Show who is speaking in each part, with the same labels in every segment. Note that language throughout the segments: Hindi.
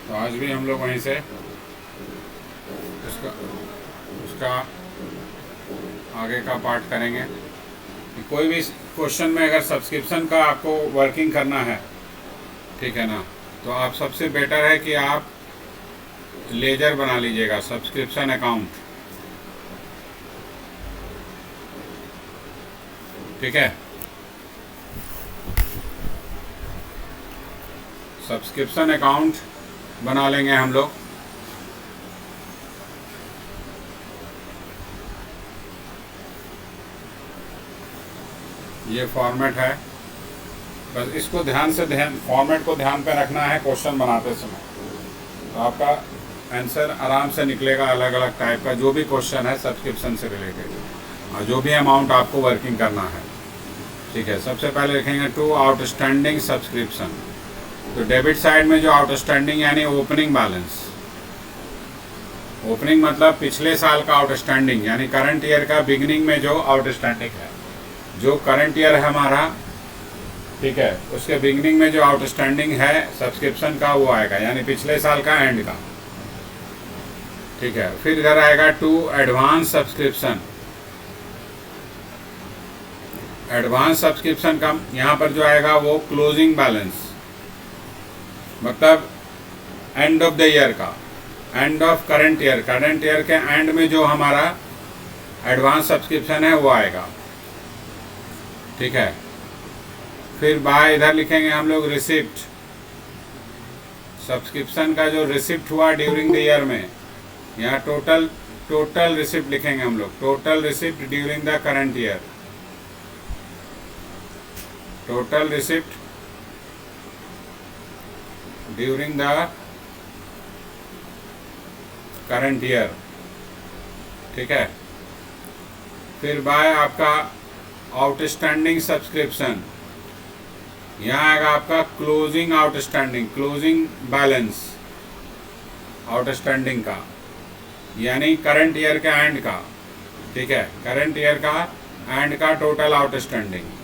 Speaker 1: तो आज भी हम लोग वहीं से उसका आगे का पार्ट करेंगे कि कोई भी क्वेश्चन में अगर सब्सक्रिप्शन का आपको वर्किंग करना है, ठीक है ना, तो आप सबसे बेटर है कि आप लेजर बना लीजिएगा, सब्सक्रिप्शन अकाउंट। ठीक है, सब्सक्रिप्शन अकाउंट बना लेंगे हम लोग। ये फॉर्मेट है, बस इसको फॉर्मेट को ध्यान पे रखना है क्वेश्चन बनाते समय, तो आपका आंसर आराम से निकलेगा। अलग अलग टाइप का जो भी क्वेश्चन है सब्सक्रिप्शन से रिलेटेड और जो भी अमाउंट आपको वर्किंग करना है, ठीक है। सबसे पहले लिखेंगे टू आउटस्टैंडिंग सब्सक्रिप्शन। तो डेबिट साइड में जो आउटस्टैंडिंग यानी ओपनिंग बैलेंस, ओपनिंग मतलब पिछले साल का आउटस्टैंडिंग यानी करंट ईयर का बिगिनिंग में जो आउटस्टैंडिंग है, जो करंट ईयर है हमारा, ठीक है, उसके बिगिनिंग में जो आउटस्टैंडिंग है सब्सक्रिप्शन का वो आएगा, यानी पिछले साल का एंड का, ठीक है। फिर इधर आएगा to advance subscription. Advance subscription का यहाँ पर जो आएगा वो क्लोजिंग बैलेंस, मतलब एंड ऑफ द ईयर का, end of current year, current year के एंड में जो हमारा एडवांस सब्सक्रिप्शन है वो आएगा, ठीक है। फिर बाय इधर लिखेंगे हम लोग रिसिप्ट, सब्सक्रिप्शन का जो रिसिप्ट हुआ ड्यूरिंग द ईयर में, यहाँ टोटल रिसिप्ट लिखेंगे हम लोग, total receipt during the current year, total receipt during the current year, ठीक है। फिर बाय आपका आउटस्टैंडिंग सब्सक्रिप्शन, यहाँ आएगा आपका closing outstanding, closing balance outstanding का, यानी करंट ईयर का एंड का, ठीक है, करंट ईयर का एंड का टोटल आउटस्टैंडिंग।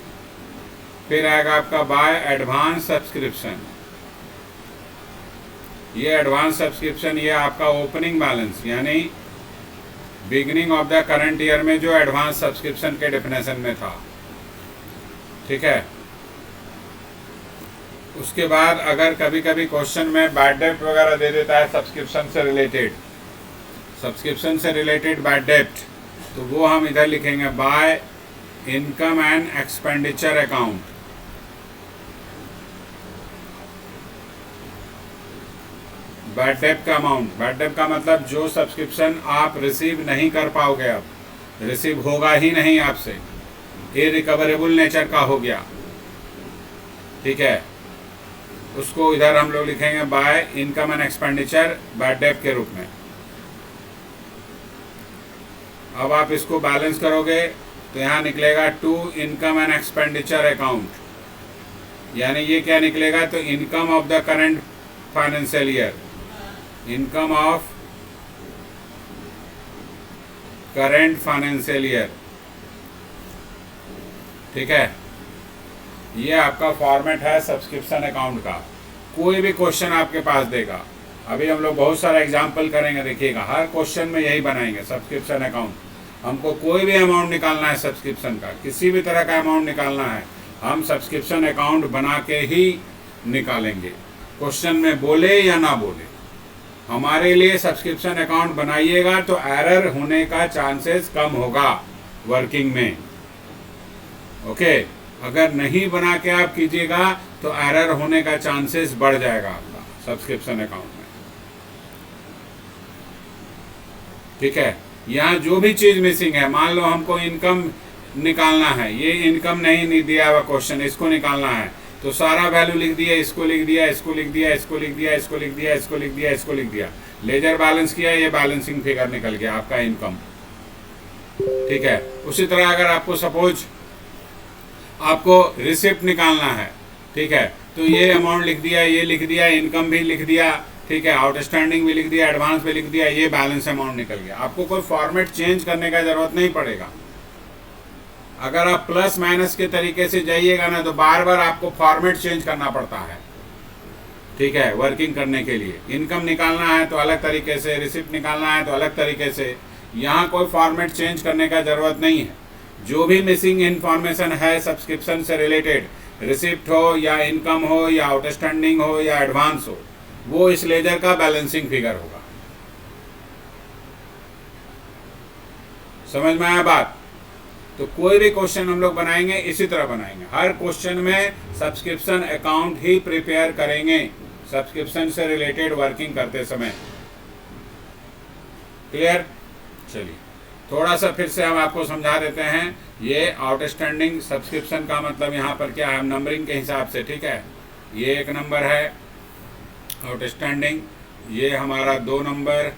Speaker 1: फिर आएगा आपका बाय एडवांस सब्सक्रिप्शन, ये एडवांस सब्सक्रिप्शन ये आपका ओपनिंग बैलेंस यानी beginning of the current year में जो एडवांस सब्सक्रिप्शन के डेफिनेशन में था, ठीक है। उसके बाद अगर कभी कभी क्वेश्चन में बैड डेब्ट वगैरह दे देता है सब्सक्रिप्शन से रिलेटेड, सब्सक्रिप्शन से रिलेटेड बैड डेब्ट, तो वो हम इधर लिखेंगे by income and expenditure account. Bad डेब्ट का अमाउंट, बैड डेब्ट का मतलब जो सब्सक्रिप्शन आप रिसीव नहीं कर पाओगे, अब रिसीव होगा ही नहीं आपसे, इरिकवरेबल नेचर का हो गया, ठीक है, उसको इधर हम लोग लिखेंगे by income and expenditure bad डेब्ट के रूप में। अब आप इसको बैलेंस करोगे तो यहाँ निकलेगा to income and expenditure account, यानी ये क्या निकलेगा, तो income of the current financial year, income of current financial year, ठीक है। ये आपका फॉर्मेट है सब्सक्रिप्शन अकाउंट का। कोई भी क्वेश्चन आपके पास देगा, अभी हम लोग बहुत सारा एग्जाम्पल करेंगे, देखिएगा हर क्वेश्चन में यही बनाएंगे सब्सक्रिप्शन अकाउंट। हमको कोई भी अमाउंट निकालना है सब्सक्रिप्शन का, किसी भी तरह का अमाउंट निकालना है, हम सब्सक्रिप्शन अकाउंट बना के ही निकालेंगे, क्वेश्चन में बोले या ना बोले। हमारे लिए सब्सक्रिप्शन अकाउंट बनाइएगा तो एरर होने का चांसेस कम होगा वर्किंग में, ओके। अगर नहीं बना के आप कीजिएगा तो एरर होने का चांसेस बढ़ जाएगा आपका सब्सक्रिप्शन अकाउंट में, ठीक है। यहाँ जो भी चीज मिसिंग है, मान लो हमको इनकम निकालना है, ये इनकम नहीं दिया हुआ क्वेश्चन, इसको निकालना है, तो सारा वैल्यू लिख दिया, इसको लिख दिया, इसको लिख दिया, इसको लिख दिया, इसको लिख दिया, इसको लिख दिया, इसको लिख दिया, लेजर बैलेंस किया, ये बैलेंसिंग फिगर निकल गया आपका इनकम, ठीक है। उसी तरह अगर आपको सपोज आपको रिसिप्ट निकालना है, ठीक है, तो ये अमाउंट लिख दिया, ये लिख दिया, इनकम भी लिख दिया, ठीक है, आउटस्टैंडिंग भी लिख दिया, एडवांस भी लिख दिया, ये बैलेंस अमाउंट निकल गया। आपको कोई फॉर्मेट चेंज करने का जरूरत नहीं पड़ेगा। अगर आप प्लस माइनस के तरीके से जाइएगा ना तो बार बार आपको फॉर्मेट चेंज करना पड़ता है, ठीक है, वर्किंग करने के लिए। इनकम निकालना है तो अलग तरीके से, रिसिप्ट निकालना है तो अलग तरीके से। यहाँ कोई फॉर्मेट चेंज करने का ज़रूरत नहीं है। जो भी मिसिंग इन्फॉर्मेशन है सब्सक्रिप्शन से रिलेटेड, रिसिप्ट हो या इनकम हो या आउटस्टैंडिंग हो या एडवांस हो, वो इस लेजर का बैलेंसिंग फिगर होगा। समझ में आया बात? तो कोई भी क्वेश्चन हम लोग बनाएंगे इसी तरह बनाएंगे। हर क्वेश्चन में सब्सक्रिप्शन अकाउंट ही प्रिपेयर करेंगे, सब्सक्रिप्शन से रिलेटेड वर्किंग करते समय। क्लियर? चलिए थोड़ा सा फिर से हम आपको समझा देते हैं। ये आउटस्टैंडिंग सब्सक्रिप्शन का मतलब यहाँ पर क्या है, नंबरिंग के हिसाब से, ठीक है। ये 1 नंबर है आउटस्टैंडिंग, ये हमारा 2 नंबर,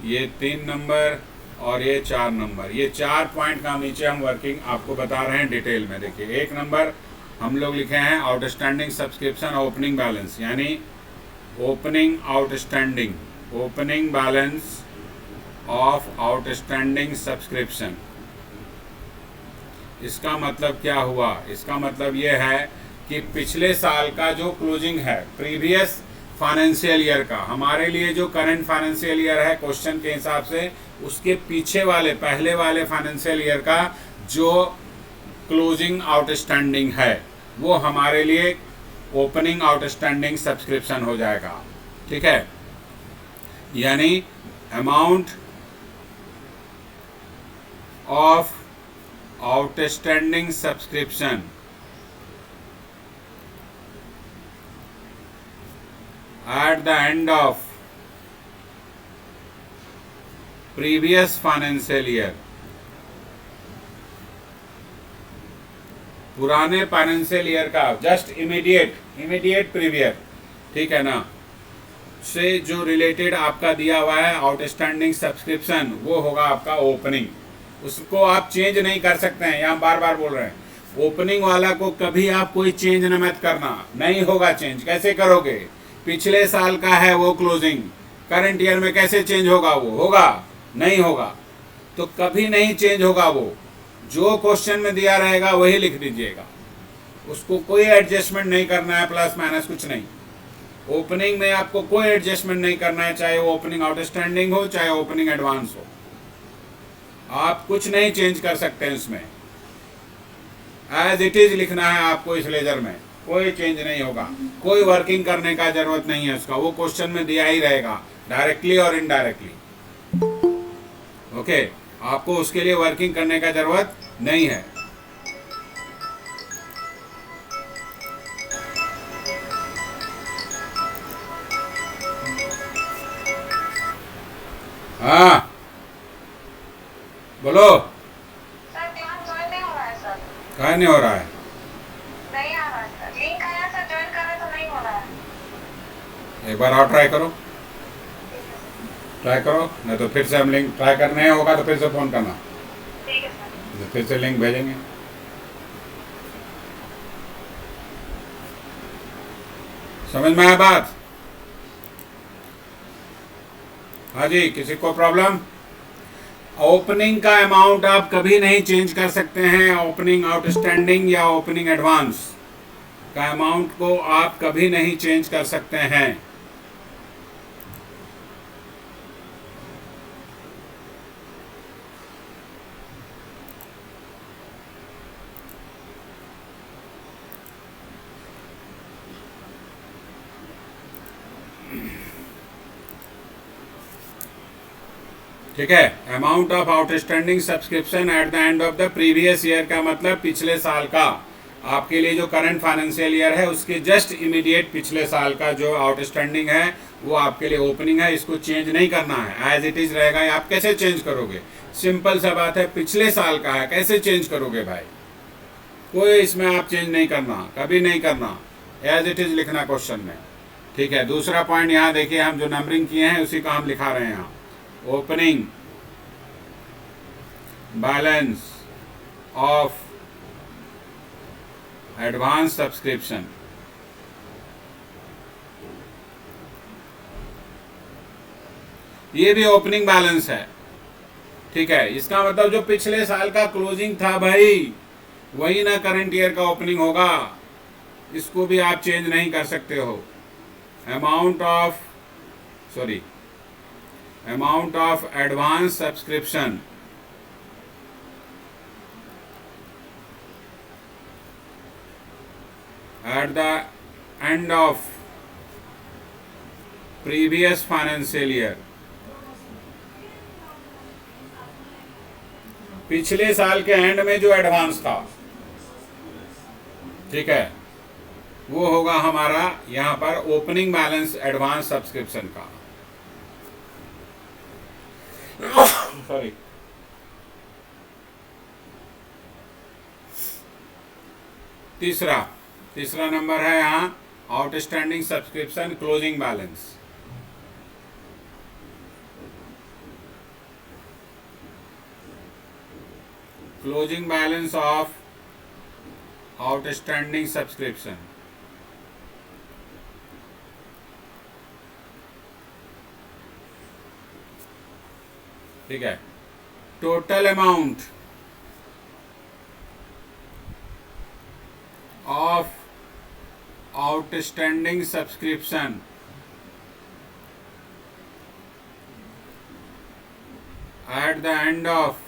Speaker 1: ये 3 नंबर और ये 4 नंबर। ये 4 पॉइंट का नीचे हम वर्किंग आपको बता रहे हैं डिटेल में। देखिए 1 नंबर हम लोग लिखे हैं आउटस्टैंडिंग सब्सक्रिप्शन ओपनिंग बैलेंस, यानी opening outstanding, opening balance of outstanding subscription. इसका मतलब क्या हुआ? इसका मतलब ये है कि पिछले साल का जो क्लोजिंग है, प्रीवियस फाइनेंशियल ईयर का, हमारे लिए जो करंट फाइनेंशियल ईयर है क्वेश्चन के हिसाब से, उसके पीछे वाले पहले वाले फाइनेंशियल ईयर का जो क्लोजिंग आउटस्टैंडिंग है, वो हमारे लिए ओपनिंग आउटस्टैंडिंग सब्सक्रिप्शन हो जाएगा। ठीक है, यानी amount of outstanding subscription at the end of previous financial year, पुराने फाइनेंशियल ईयर का जस्ट इमीडिएट प्रीवियर, ठीक है ना, से जो रिलेटेड आपका दिया हुआ है आउटस्टैंडिंग सब्सक्रिप्शन, वो होगा आपका ओपनिंग। उसको आप चेंज नहीं कर सकते हैं, यहाँ बार बार बोल रहे हैं। ओपनिंग वाला को कभी आप कोई चेंज न मत करना, नहीं होगा चेंज। कैसे करोगे? पिछले साल का है वो क्लोजिंग, करंट ईयर में कैसे चेंज होगा? वो होगा नहीं होगा, तो कभी नहीं चेंज होगा। वो जो क्वेश्चन में दिया रहेगा वही लिख दीजिएगा, उसको कोई एडजस्टमेंट नहीं करना है, प्लस माइनस कुछ नहीं। ओपनिंग में आपको कोई एडजस्टमेंट नहीं करना है, चाहे वो ओपनिंग आउटस्टैंडिंग हो चाहे ओपनिंग एडवांस हो, आप कुछ नहीं चेंज कर सकते हैं उसमें। एज इट इज लिखना है आपको इस लेजर में, कोई चेंज नहीं होगा, कोई वर्किंग करने का जरूरत नहीं है उसका, वो क्वेश्चन में दिया ही रहेगा डायरेक्टली और इनडायरेक्टली। ओके, आपको उसके लिए वर्किंग करने का जरूरत नहीं है। हाँ बोलो।
Speaker 2: सर क्लास ज्वाइन नहीं हो रहा है सर।
Speaker 1: कहाँ नहीं हो रहा है?
Speaker 2: नहीं आ रहा है सर, लिंक आया सर, ज्वाइन कर रहे तो नहीं हो रहा है।
Speaker 1: एक बार और ट्राई करो, ट्राई करो, नहीं तो फिर से हम लिंक ट्राई करने होगा तो फिर से फोन करना,
Speaker 2: ठीक है सर।
Speaker 1: तो फिर से लिंक भेजेंगे। समझ में आया बात? हाँ जी, किसी को प्रॉब्लम? ओपनिंग का अमाउंट आप कभी नहीं चेंज कर सकते हैं। ओपनिंग आउटस्टैंडिंग या ओपनिंग एडवांस का अमाउंट को आप कभी नहीं चेंज कर सकते हैं। ठीक है, amount of outstanding subscription at the end of the previous year का मतलब पिछले साल का, आपके लिए जो करंट फाइनेंशियल ईयर है उसके जस्ट इमीडिएट पिछले साल का जो आउटस्टैंडिंग है वो आपके लिए ओपनिंग है। इसको चेंज नहीं करना है, एज इट इज रहेगा। आप कैसे चेंज करोगे? सिंपल सा बात है, पिछले साल का है, कैसे चेंज करोगे भाई? कोई इसमें आप चेंज नहीं करना, कभी नहीं करना, एज इट इज लिखना क्वेश्चन में। ठीक है, दूसरा पॉइंट यहाँ देखिए, हम जो नंबरिंग किए हैं उसी का हम लिखा रहे हैं यहाँ। Opening balance of advance subscription, ये भी ओपनिंग बैलेंस है। ठीक है, इसका मतलब जो पिछले साल का क्लोजिंग था भाई, वही ना करंट ईयर का ओपनिंग होगा। इसको भी आप चेंज नहीं कर सकते हो। amount of advance subscription at the end of previous financial year, पिछले साल के एंड में जो एडवांस था, ठीक है, वो होगा हमारा यहां पर ओपनिंग बैलेंस एडवांस सब्सक्रिप्शन का। सॉरी, तीसरा नंबर है यहां outstanding subscription closing balance. Closing balance of outstanding subscription, ठीक है। Total amount of outstanding subscription at the end of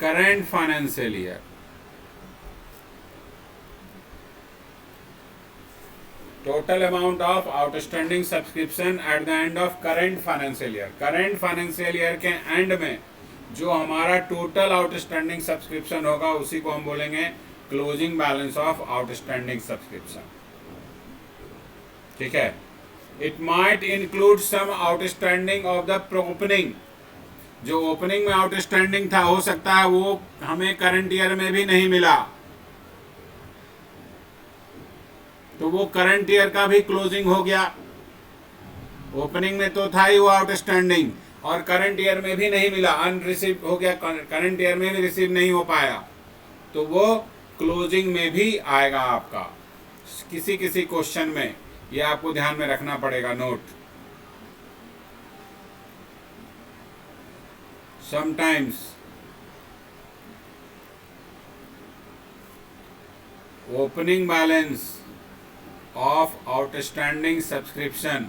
Speaker 1: current financial year, total amount of outstanding subscription at the end of current financial year, current financial year के एंड में जो हमारा टोटल आउटस्टैंडिंग सब्सक्रिप्शन होगा उसी को हम बोलेंगे closing balance of outstanding subscription, ठीक है। It might include some outstanding of the opening, जो ओपनिंग में आउटस्टैंडिंग था हो सकता है वो हमें करंट ईयर में भी नहीं मिला, तो वो करंट ईयर का भी क्लोजिंग हो गया। ओपनिंग में तो था ही वो आउटस्टैंडिंग और करंट ईयर में भी नहीं मिला, अनरिसीव हो गया, करंट ईयर में भी रिसीव नहीं हो पाया, तो वो क्लोजिंग में भी आएगा आपका किसी किसी क्वेश्चन में। ये आपको ध्यान में रखना पड़ेगा, note. Sometimes opening balance of outstanding subscription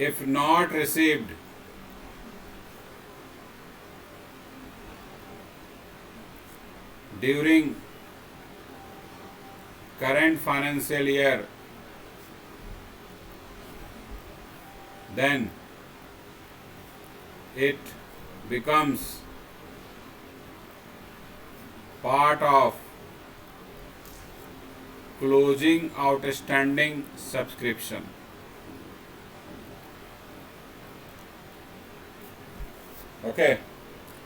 Speaker 1: if not received during current financial year, then it becomes part of closing outstanding subscription. Okay,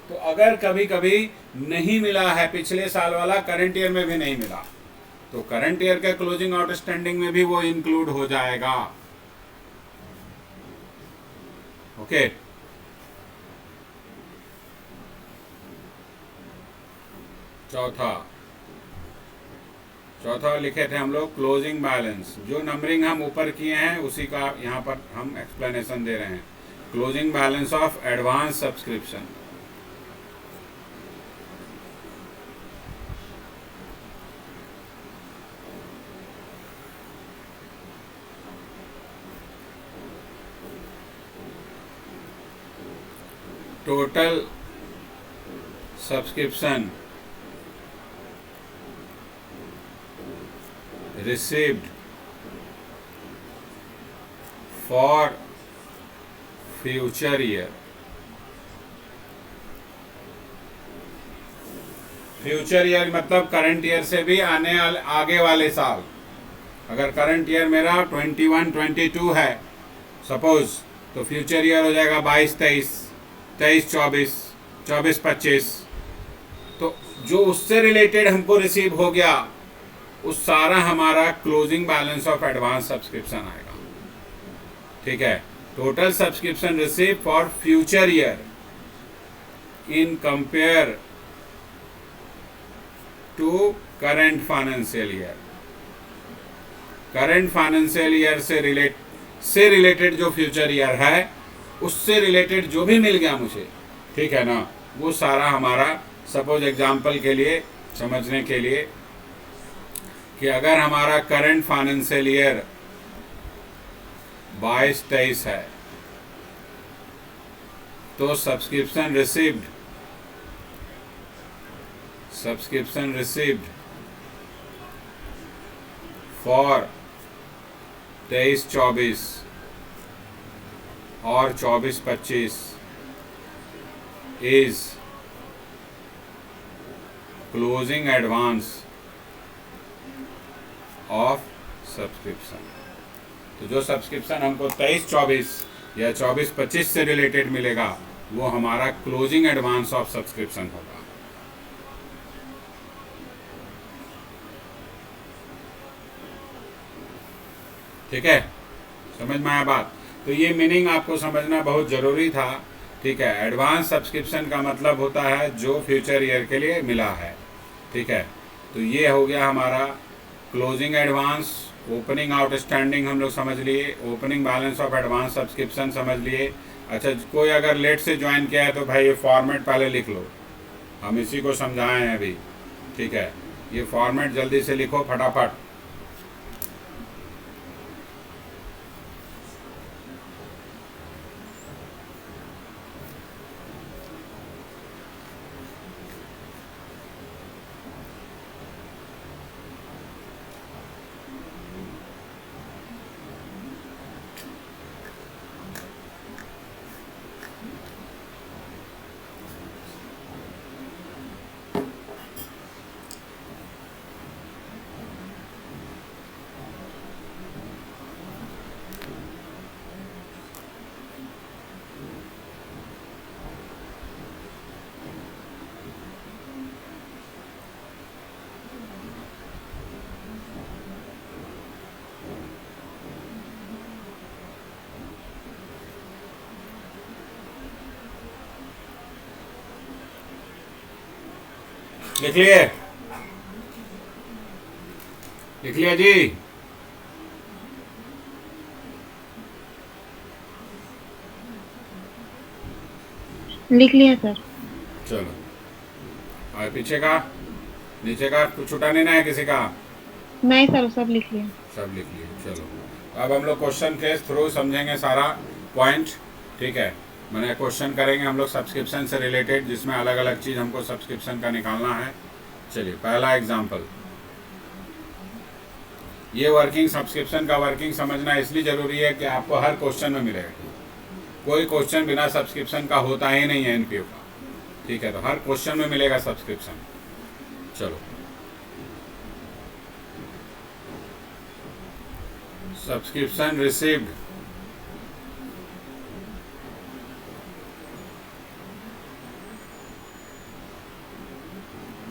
Speaker 1: तो अगर कभी कभी नहीं मिला है, पिछले साल वाला करंट ईयर में भी नहीं मिला, तो करंट ईयर के क्लोजिंग आउटस्टैंडिंग में भी वो इंक्लूड हो जाएगा। ओके, चौथा लिखे थे हम लोग क्लोजिंग बैलेंस। जो नंबरिंग हम ऊपर किए हैं उसी का यहाँ पर हम एक्सप्लेनेशन दे रहे हैं। Closing balance of advance subscription, total subscription received for future year। Future year मतलब करंट ईयर से भी आगे वाले साल। अगर करंट ईयर मेरा 21-22 है सपोज, तो फ्यूचर ईयर हो जाएगा 22-23, 23-24, 24-25। तो जो उससे रिलेटेड हमको रिसीव हो गया उस सारा हमारा closing balance of advance subscription आएगा। ठीक है, total subscription receive for future year in compare to current financial year. Current financial year से रिलेटेड जो फ्यूचर ईयर है उससे रिलेटेड जो भी मिल गया मुझे, ठीक है ना, वो सारा हमारा सपोज एग्जांपल के लिए समझने के लिए कि अगर हमारा करंट फाइनेंशियल ईयर 22-23 है तो सब्सक्रिप्शन रिसीव्ड फॉर 23-24 और 24-25 is closing advance of subscription. तो जो सब्सक्रिप्शन हमको 23-24 या 24-25 से रिलेटेड मिलेगा वो हमारा क्लोजिंग एडवांस ऑफ सब्सक्रिप्शन होगा। ठीक है, समझ में आया बात? तो ये मीनिंग आपको समझना बहुत ज़रूरी था। ठीक है, एडवांस सब्सक्रिप्शन का मतलब होता है जो फ्यूचर ईयर के लिए मिला है। ठीक है, तो ये हो गया हमारा क्लोजिंग एडवांस। ओपनिंग आउटस्टैंडिंग हम लोग समझ लिए, opening balance of advance subscription समझ लिए। अच्छा, कोई अगर लेट से ज्वाइन किया है तो भाई ये फॉर्मेट पहले लिख लो, हम इसी को समझाए हैं अभी। ठीक है, ये फॉर्मेट जल्दी से लिखो फटाफट। लिख लिए? लिख लिया जी?
Speaker 3: लिख लिया सर।
Speaker 1: चलो, और पीछे का नीचे का कुछ छूटा नहीं ना है किसी का?
Speaker 3: नहीं सर, सब लिख लिया।
Speaker 1: सब लिख लिए। चलो, अब हम लोग क्वेश्चन के थ्रू समझेंगे सारा पॉइंट। ठीक है, मैंने क्वेश्चन करेंगे हम लोग सब्सक्रिप्शन से रिलेटेड, जिसमें अलग अलग चीज़ हमको सब्सक्रिप्शन का निकालना है। चलिए, पहला एग्जांपल। ये वर्किंग सब्सक्रिप्शन का वर्किंग समझना इसलिए ज़रूरी है कि आपको हर क्वेश्चन में मिलेगा। कोई क्वेश्चन बिना सब्सक्रिप्शन का होता ही नहीं है एनपीओ का। ठीक है, तो हर क्वेश्चन में मिलेगा सब्सक्रिप्शन। चलो, subscription received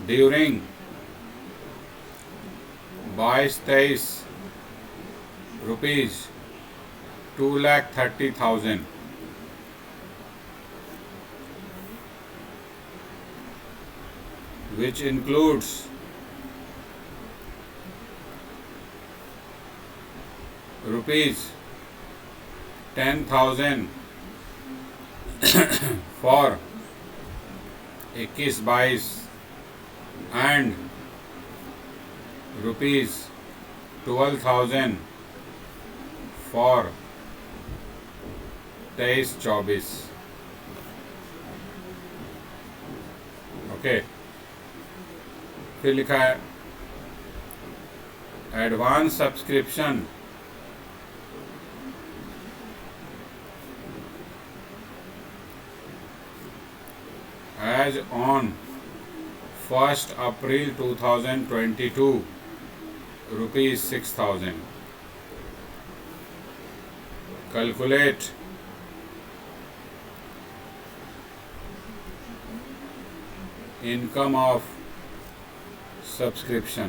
Speaker 1: during 22-23 rupees 2,30,000 which includes rupees 10,000 for 21-22 and rupees 12,000 for 23-24। Okay, फिर लिखा है advance subscription as on 1st April 2022 rupees 6,000। Calculate income of subscription.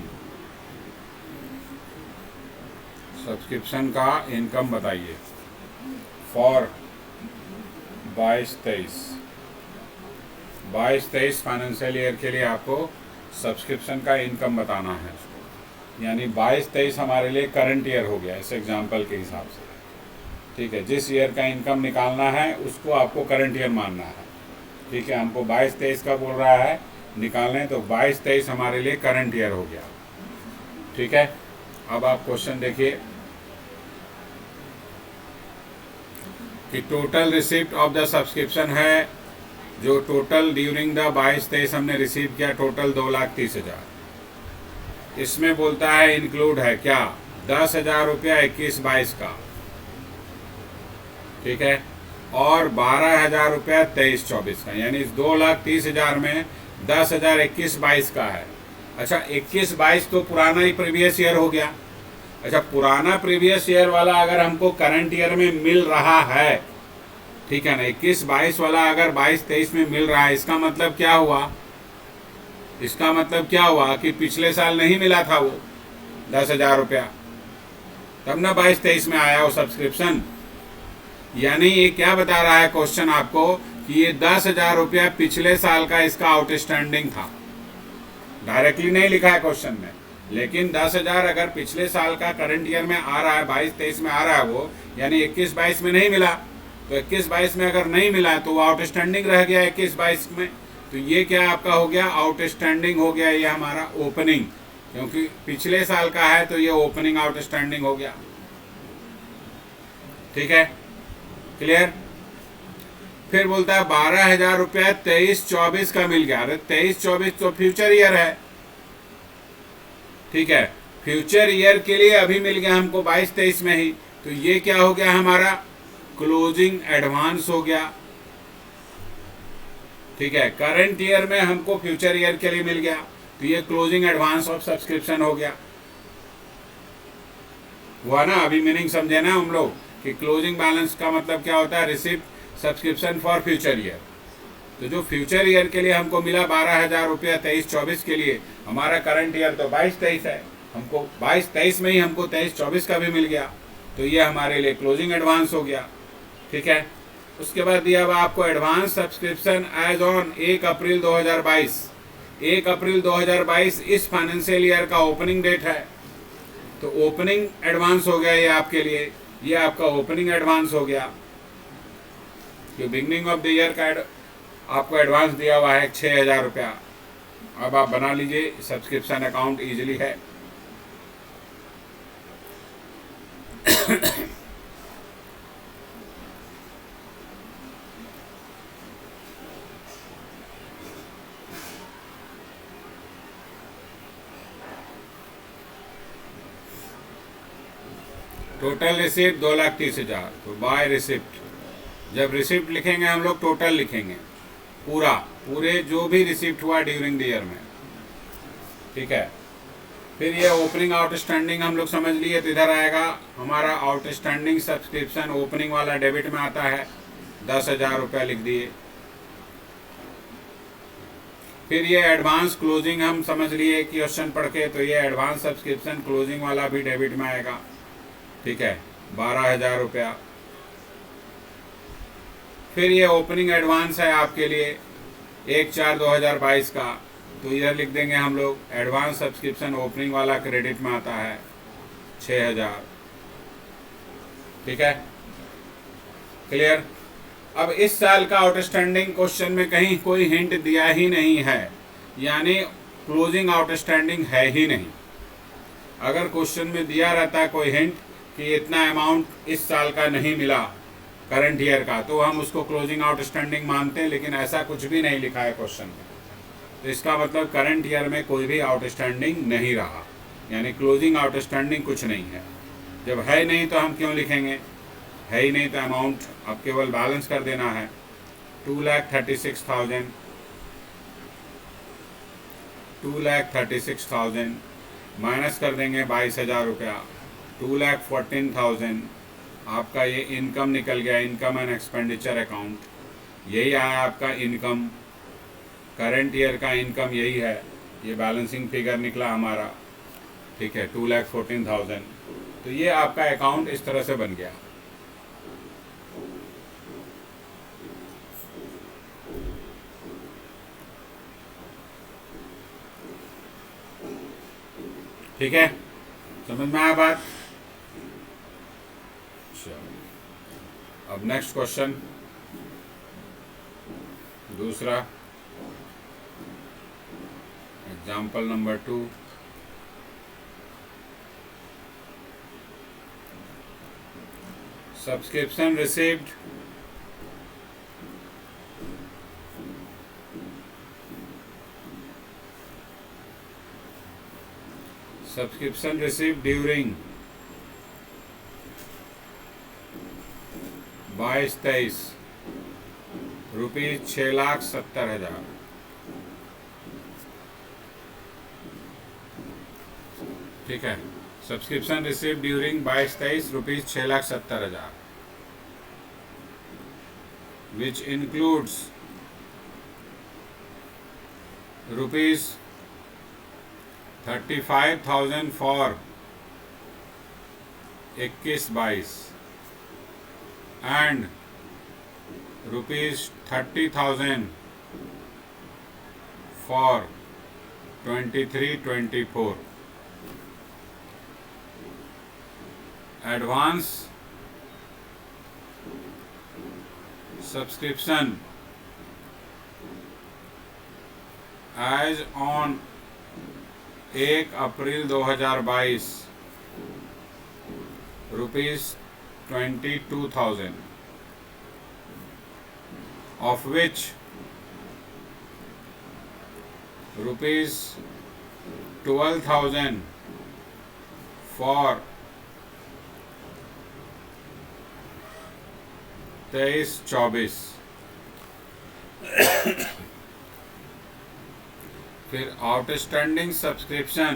Speaker 1: Subscription का इनकम बताइए फॉर 22-23 फाइनेंशियल ईयर के लिए आपको सब्सक्रिप्शन का इनकम बताना है। यानी 22-23 हमारे लिए करंट ईयर हो गया इस एग्जांपल के हिसाब से। ठीक है, जिस ईयर का इनकम निकालना है उसको आपको करंट ईयर मानना है। ठीक है, हमको 22-23 का बोल रहा है निकालें तो 22-23 हमारे लिए करंट ईयर हो गया। ठीक है, अब आप क्वेश्चन देखिए कि total receipt of the subscription है, जो टोटल ड्यूरिंग द 22-23 हमने रिसीव किया टोटल 2,30,000। इसमें बोलता है इंक्लूड है क्या, 10,000 रुपया 21-22 का, ठीक है, और 12,000 रुपया 23-24 का, यानी 2,30,000 में 10,000 21-22 का है। अच्छा 21-22 तो पुराना ही प्रीवियस ईयर हो गया। अच्छा पुराना प्रीवियस ईयर वाला अगर हमको करंट ईयर में मिल रहा है, ठीक है ना, 21-22 वाला अगर 22-23 में मिल रहा है, इसका मतलब क्या हुआ, इसका मतलब क्या हुआ कि पिछले साल नहीं मिला था वो 10,000 रुपया, तब ना 22-23 में आया वो सब्सक्रिप्शन। यानी ये क्या बता रहा है क्वेश्चन आपको कि ये 10,000 रुपया पिछले साल का इसका आउटस्टैंडिंग था। डायरेक्टली नहीं लिखा है क्वेश्चन में, लेकिन 10,000 अगर पिछले साल का करंट ईयर में आ रहा है, 22-23 में आ रहा है वो, यानी 21-22 में नहीं मिला, तो 21-22 में अगर नहीं मिला तो वो आउटस्टैंडिंग रह गया 21-22 में। तो ये क्या आपका हो गया, आउटस्टैंडिंग हो गया, ये हमारा ओपनिंग, क्योंकि पिछले साल का है तो ये ओपनिंग आउटस्टैंडिंग हो गया। ठीक है, क्लियर। फिर बोलता है 12,000 रुपया 23-24 का मिल गया। अरे 23-24 तो फ्यूचर ईयर है, ठीक है, फ्यूचर ईयर के लिए अभी मिल गया हमको 22-23 में ही, तो ये क्या हो गया, हमारा क्लोजिंग एडवांस हो गया। ठीक है, करंट ईयर में हमको फ्यूचर ईयर के लिए मिल गया, तो ये क्लोजिंग एडवांस ऑफ सब्सक्रिप्शन हो गया। हुआ ना, अभी मीनिंग समझे ना हम लोग कि क्लोजिंग बैलेंस का मतलब क्या होता है, receipt subscription for future year. तो जो फ्यूचर ईयर के लिए हमको मिला 12,000 रुपया 23-24 के लिए, हमारा करंट ईयर तो 22-23 है, हमको 22-23 में ही हमको 23-24 का भी मिल गया, तो ये हमारे लिए क्लोजिंग एडवांस हो गया। ठीक है, उसके बाद दिया हुआ आपको advance subscription as on 1 April 2022। 1 April 2022 इस फाइनेंशियल ईयर का ओपनिंग डेट है, तो ओपनिंग एडवांस हो गया ये आपके लिए, ये आपका ओपनिंग एडवांस हो गया। कि बिगनिंग ऑफ द ईयर का आपको एडवांस दिया हुआ है 6,000 रुपया। अब आप बना लीजिए, सब्सक्रिप्शन अकाउंट इजीली है। टोटल रिसिप्ट 2,30,000, तो बाय रिसिप्ट, जब रिसिप्ट लिखेंगे हम लोग टोटल लिखेंगे, पूरे जो भी रिसिप्ट हुआ ड्यूरिंग द ईयर में। ठीक है, फिर ये ओपनिंग आउटस्टैंडिंग हम लोग समझ लिए, तो इधर आएगा हमारा आउटस्टैंडिंग सब्सक्रिप्शन, ओपनिंग वाला डेबिट में आता है, 10,000 रुपया लिख दिए। फिर ये एडवांस क्लोजिंग हम समझ लिए क्वेश्चन पढ़ के, तो ये एडवांस सब्सक्रिप्शन क्लोजिंग वाला भी डेबिट में आएगा। ठीक है, 12,000 रुपया। फिर ये ओपनिंग एडवांस है आपके लिए 1/4/2022 का, तो इधर लिख देंगे हम लोग एडवांस सब्सक्रिप्शन ओपनिंग वाला क्रेडिट में आता है 6,000। ठीक है, क्लियर। अब इस साल का आउटस्टैंडिंग क्वेश्चन में कहीं कोई हिंट दिया ही नहीं है, यानी क्लोजिंग आउटस्टैंडिंग है ही नहीं। अगर क्वेश्चन में दिया रहता कोई हिंट कि इतना अमाउंट इस साल का नहीं मिला करंट ईयर का, तो हम उसको क्लोजिंग आउटस्टैंडिंग मानते हैं, लेकिन ऐसा कुछ भी नहीं लिखा है क्वेश्चन में। तो इसका मतलब करंट ईयर में कोई भी आउटस्टैंडिंग नहीं रहा, यानी क्लोजिंग आउटस्टैंडिंग कुछ नहीं है। जब है नहीं तो हम क्यों लिखेंगे, है ही नहीं तो अमाउंट अब केवल बैलेंस कर देना है। 2,36,000 2,36,000 माइनस कर देंगे 22,000 रुपया, 2,14,000 आपका ये इनकम निकल गया, इनकम एंड एक्सपेंडिचर अकाउंट। यही आया आपका इनकम, करंट ईयर का इनकम यही है, ये बैलेंसिंग फिगर निकला हमारा। ठीक है, 2,14,000। तो ये आपका अकाउंट इस तरह से बन गया। ठीक है, समझ में आया बात। अब नेक्स्ट क्वेश्चन, दूसरा, example number 2, subscription received during 22-23 rupees 6,70,000। ठीक है, subscription receive during 22-23 rupees 6,70,000, which includes rupees 35,000 for 21-22 and rupees 30,000 for 23-24। Advance subscription as on 1 April 2022 rupees 22,000, of which rupees 12,000 for 23-24। फिर outstanding subscription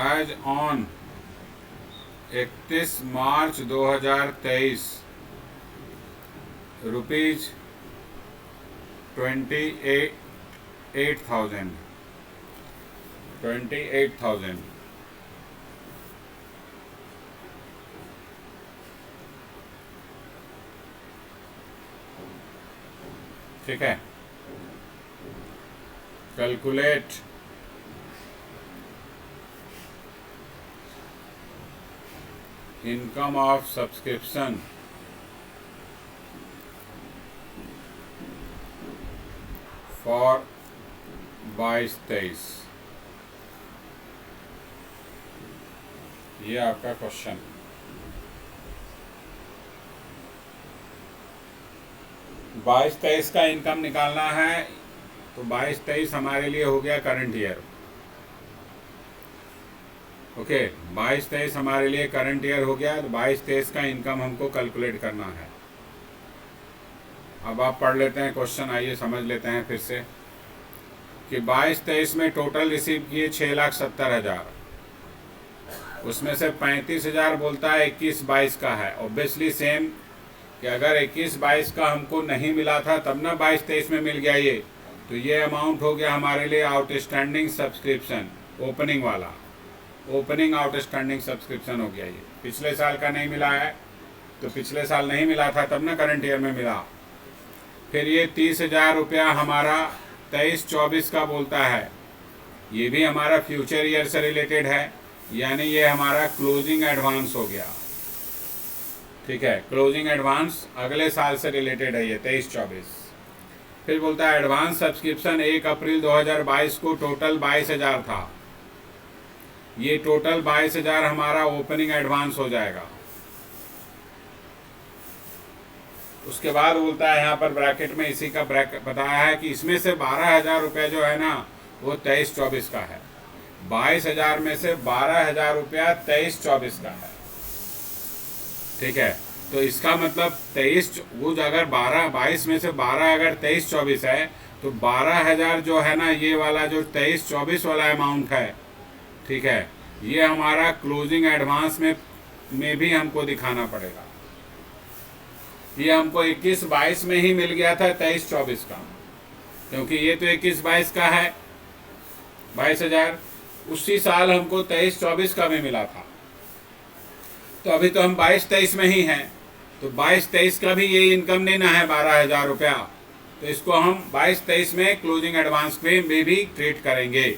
Speaker 1: as on 31 March 2023 rupees 28,000। ठीक है, calculate income of subscription for 22-23। ये आपका क्वेश्चन। बाईस तेईस का इनकम निकालना है, तो 22-23 हमारे लिए हो गया करंट ईयर। ओके, 22-23 हमारे लिए करंट ईयर हो गया, तो 22-23 का इनकम हमको कैलकुलेट करना है। अब आप पढ़ लेते हैं क्वेश्चन, आइए समझ लेते हैं फिर से कि 22-23 में टोटल रिसीव किए 6,70,000, उसमें से 35,000 बोलता है 21-22 का है। ऑब्वियसली सेम कि अगर 21-22 का हमको नहीं मिला था तब ना 22-23 में मिल गया ये, तो ये अमाउंट हो गया हमारे लिए आउटस्टैंडिंग सब्सक्रिप्शन, ओपनिंग वाला, ओपनिंग आउटस्टैंडिंग सब्सक्रिप्शन हो गया। ये पिछले साल का नहीं मिला है, तो पिछले साल नहीं मिला था तब ना करंट ईयर में मिला। फिर ये 30,000 रुपया हमारा 23-24 का बोलता है, ये भी हमारा फ्यूचर ईयर से रिलेटेड है, यानी ये हमारा क्लोजिंग एडवांस हो गया। ठीक है, क्लोजिंग एडवांस अगले साल से रिलेटेड है ये 23-24। फिर बोलता है एडवांस सब्सक्रिप्शन 1 अप्रैल 2022 को टोटल 22,000 था, ये टोटल 22,000 हमारा ओपनिंग एडवांस हो जाएगा। उसके बाद बोलता है यहाँ पर ब्रैकेट में इसी का ब्रैकेट बताया है कि इसमें से 12,000 रुपया जो है ना वो 23-24 का है। 22,000 में से 12,000 रुपया 23-24 का है। ठीक है, तो इसका मतलब 23 वो अगर 22 में से 12 अगर 23-24 है, तो 12,000 जो है ना ये वाला जो 23-24 वाला अमाउंट है, ठीक है, ये हमारा क्लोजिंग एडवांस में भी हमको दिखाना पड़ेगा। ये हमको 21-22 में ही मिल गया था 23-24 का, क्योंकि ये तो 21-22 का है 22,000, उसी साल हमको 23-24 का भी मिला था। तो अभी तो हम 22-23 में ही हैं, तो 22-23 का भी ये इनकम लेना है 12,000 रुपया, तो इसको हम 22-23 में क्लोजिंग एडवांस में भी ट्रीट करेंगे।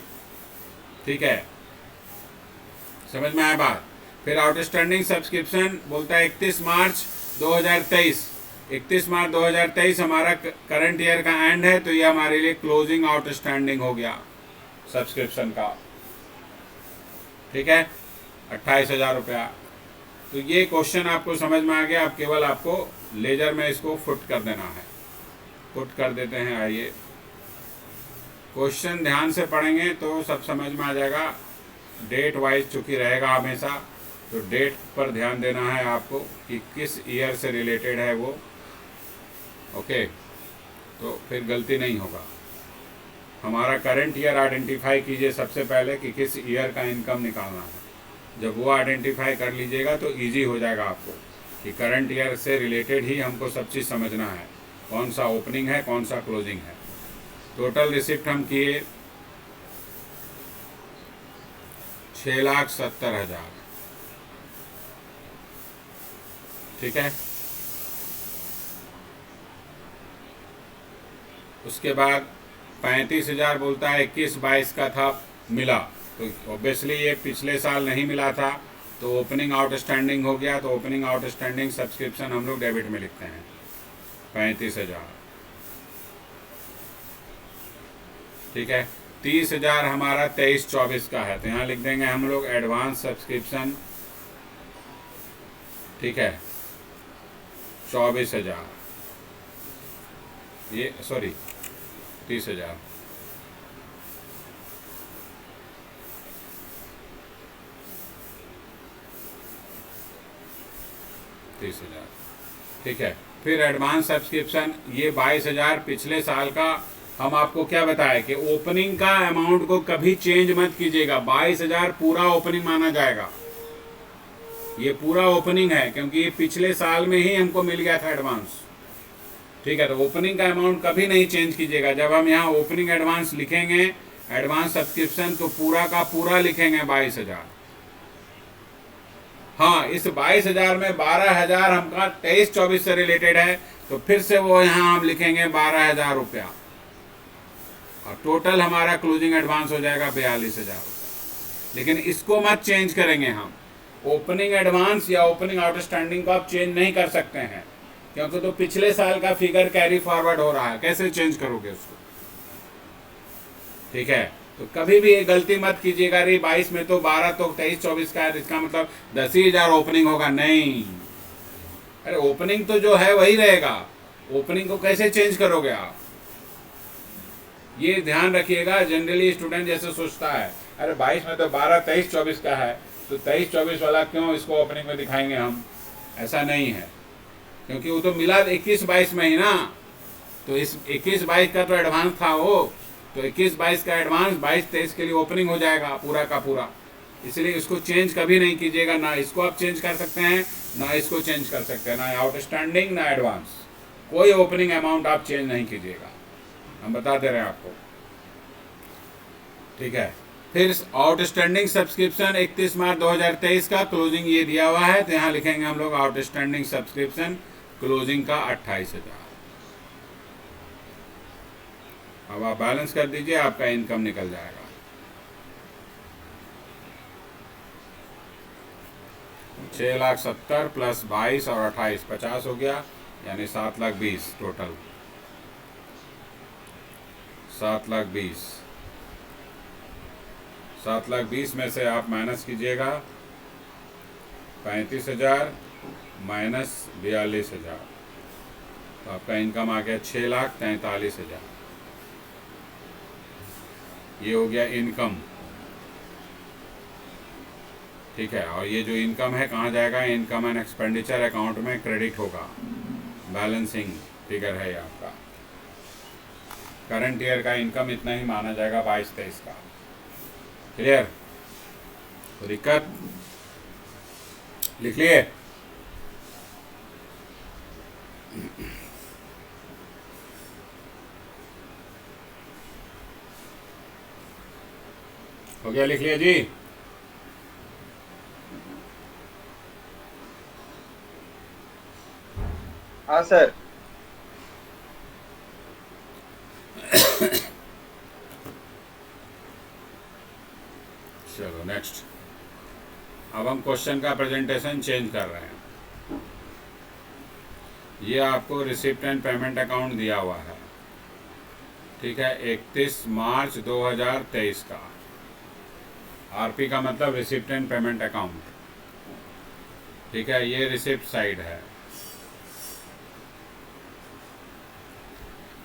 Speaker 1: ठीक है, समझ में आया बात। फिर आउटस्टैंडिंग सब्सक्रिप्शन बोलता है 31 मार्च 2023, 31 मार्च 2023 हमारा करंट ईयर का एंड है, तो ये हमारे लिए क्लोजिंग आउटस्टैंडिंग हो गया सब्सक्रिप्शन का। ठीक है, 28,000 रुपया। तो ये क्वेश्चन आपको समझ में आ गया। अब केवल आपको लेजर में इसको फुट कर देना है। फुट कर देते हैं। आइए, क्वेश्चन ध्यान से पढ़ेंगे तो सब समझ में आ जाएगा। डेट वाइज चूँकि रहेगा हमेशा, तो डेट पर ध्यान देना है आपको कि किस ईयर से रिलेटेड है वो। ओके, तो फिर गलती नहीं होगा। हमारा करंट ईयर आइडेंटिफाई कीजिए सबसे पहले कि किस ईयर का इनकम निकालना है। जब वो आइडेंटिफाई कर लीजिएगा तो इजी हो जाएगा आपको कि करंट ईयर से रिलेटेड ही हमको सब चीज़ समझना है, कौन सा ओपनिंग है, कौन सा क्लोजिंग है। टोटल रिसिप्ट हम किए 6,70,000। ठीक है, उसके बाद 35,000 बोलता है 21-22 का था मिला, तो ऑब्वियसली ये पिछले साल नहीं मिला था, तो ओपनिंग आउटस्टैंडिंग हो गया। तो ओपनिंग आउटस्टैंडिंग सब्सक्रिप्शन हम लोग डेबिट में लिखते हैं 35,000। ठीक है, 30,000 हमारा 23-24 का है, तो यहाँ लिख देंगे हम लोग एडवांस सब्सक्रिप्शन। ठीक है, 24,000, ये सॉरी 30,000। ठीक है, फिर एडवांस सब्सक्रिप्शन ये 22,000 पिछले साल का। हम आपको क्या बताया कि ओपनिंग का अमाउंट को कभी चेंज मत कीजिएगा। 22,000 पूरा ओपनिंग माना जाएगा। ये पूरा ओपनिंग है क्योंकि ये पिछले साल में ही हमको मिल गया था एडवांस। ठीक है, तो ओपनिंग का अमाउंट कभी नहीं चेंज कीजिएगा। जब हम यहाँ ओपनिंग एडवांस लिखेंगे, एडवांस सब्सक्रिप्शन, तो पूरा का पूरा लिखेंगे 22,000। हाँ, इस 22,000 में 12,000 हमका 23-24 से रिलेटेड है, तो फिर से वो यहाँ हम लिखेंगे 12,000 रुपया, और टोटल हमारा क्लोजिंग एडवांस हो जाएगा 42,000 रुपया। लेकिन इसको मत चेंज करेंगे हम। ओपनिंग एडवांस या ओपनिंग आउटस्टैंडिंग को आप चेंज नहीं कर सकते हैं, क्योंकि तो पिछले साल का फिगर कैरी फॉरवर्ड हो रहा है। कैसे चेंज करोगे उसको? ठीक है, तो कभी भी ये गलती मत कीजिएगा, अरे 22 में तो 12 तो 23-24 का है, इसका मतलब 10,000 ओपनिंग होगा। नहीं, अरे ओपनिंग तो जो है वही रहेगा। ओपनिंग को कैसे चेंज करोगे आप? ये ध्यान रखिएगा। जनरली स्टूडेंट जैसे सोचता है, अरे 22 में तो 12 23-24 का है, तो 23-24 वाला क्यों इसको ओपनिंग में दिखाएंगे हम? ऐसा नहीं है, क्योंकि वो तो मिला 21-22 में ही ना। तो इस 21-22 का तो एडवांस था वो, तो 21-22 का एडवांस 22-23 के लिए ओपनिंग हो जाएगा पूरा का पूरा। इसलिए इसको चेंज कभी नहीं कीजिएगा। ना इसको आप चेंज कर सकते हैं, ना इसको चेंज कर सकते हैं, ना आउटस्टैंडिंग ना एडवांस। कोई ओपनिंग अमाउंट आप चेंज नहीं कीजिएगा, हम बता दे रहे हैं आपको। ठीक है, फिर आउटस्टैंडिंग सब्सक्रिप्शन 31 मार्च 2023 का क्लोजिंग ये दिया हुआ है, तो यहाँ लिखेंगे हम लोग आउटस्टैंडिंग सब्सक्रिप्शन क्लोजिंग का 28,000। अब आप बैलेंस कर दीजिए, आपका इनकम निकल जाएगा। $6,70,000 प्लस 22 और 28 50 हो गया, यानी 7,20,000 टोटल। 7,20,000 7,20,000 में से आप माइनस कीजिएगा 35,000 माइनस 42,000, तो आपका इनकम आ गया 6,43,000। ये हो गया इनकम। ठीक है, और ये जो इनकम है कहाँ जाएगा? इनकम एंड एक्सपेंडिचर अकाउंट में क्रेडिट होगा। बैलेंसिंग फिगर है ये आपका। करंट ईयर का इनकम इतना ही माना जाएगा 22-23 का। क्लियर? तो दिक्कत लिख लिए? हो गया? लिख लिया जी?
Speaker 4: हाँ सर।
Speaker 1: चलो नेक्स्ट। अब हम क्वेश्चन का प्रेजेंटेशन चेंज कर रहे हैं। ये आपको रिसिप्ट एंड पेमेंट अकाउंट दिया हुआ है, ठीक है, 31 मार्च 2023 का। आरपी का मतलब रिसिप्ट एंड पेमेंट अकाउंट, ठीक है। ये रिसिप्ट साइड है।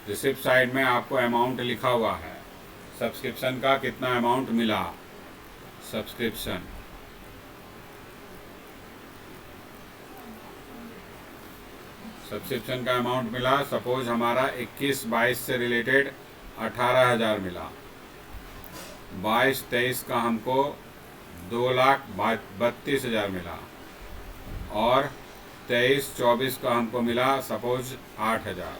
Speaker 1: रिसिप्ट साइड में आपको अमाउंट लिखा हुआ है, सब्सक्रिप्शन का कितना अमाउंट मिला, सब्सक्रिप्शन, सब्सक्रिप्शन का अमाउंट मिला। सपोज हमारा 21-22 से रिलेटेड 18,000 मिला, 22-23 का हमको 2,32,000 मिला, और 23-24 का हमको मिला सपोज 8,000।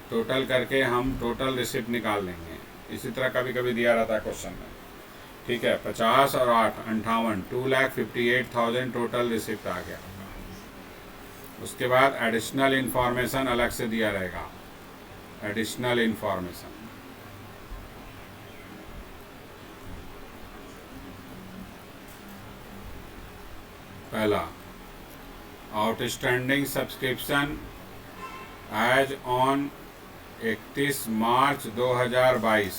Speaker 1: टोटल करके हम टोटल रिसिप्ट निकाल लेंगे। इसी तरह कभी कभी दिया रहता है क्वेश्चन में, ठीक है। 50 और 8 58, 2,58,000 टोटल रिसिप्ट आ गया। उसके बाद एडिशनल इंफॉर्मेशन अलग से दिया रहेगा, एडिशनल इंफॉर्मेशन, पहला outstanding subscription as on 31 March 2022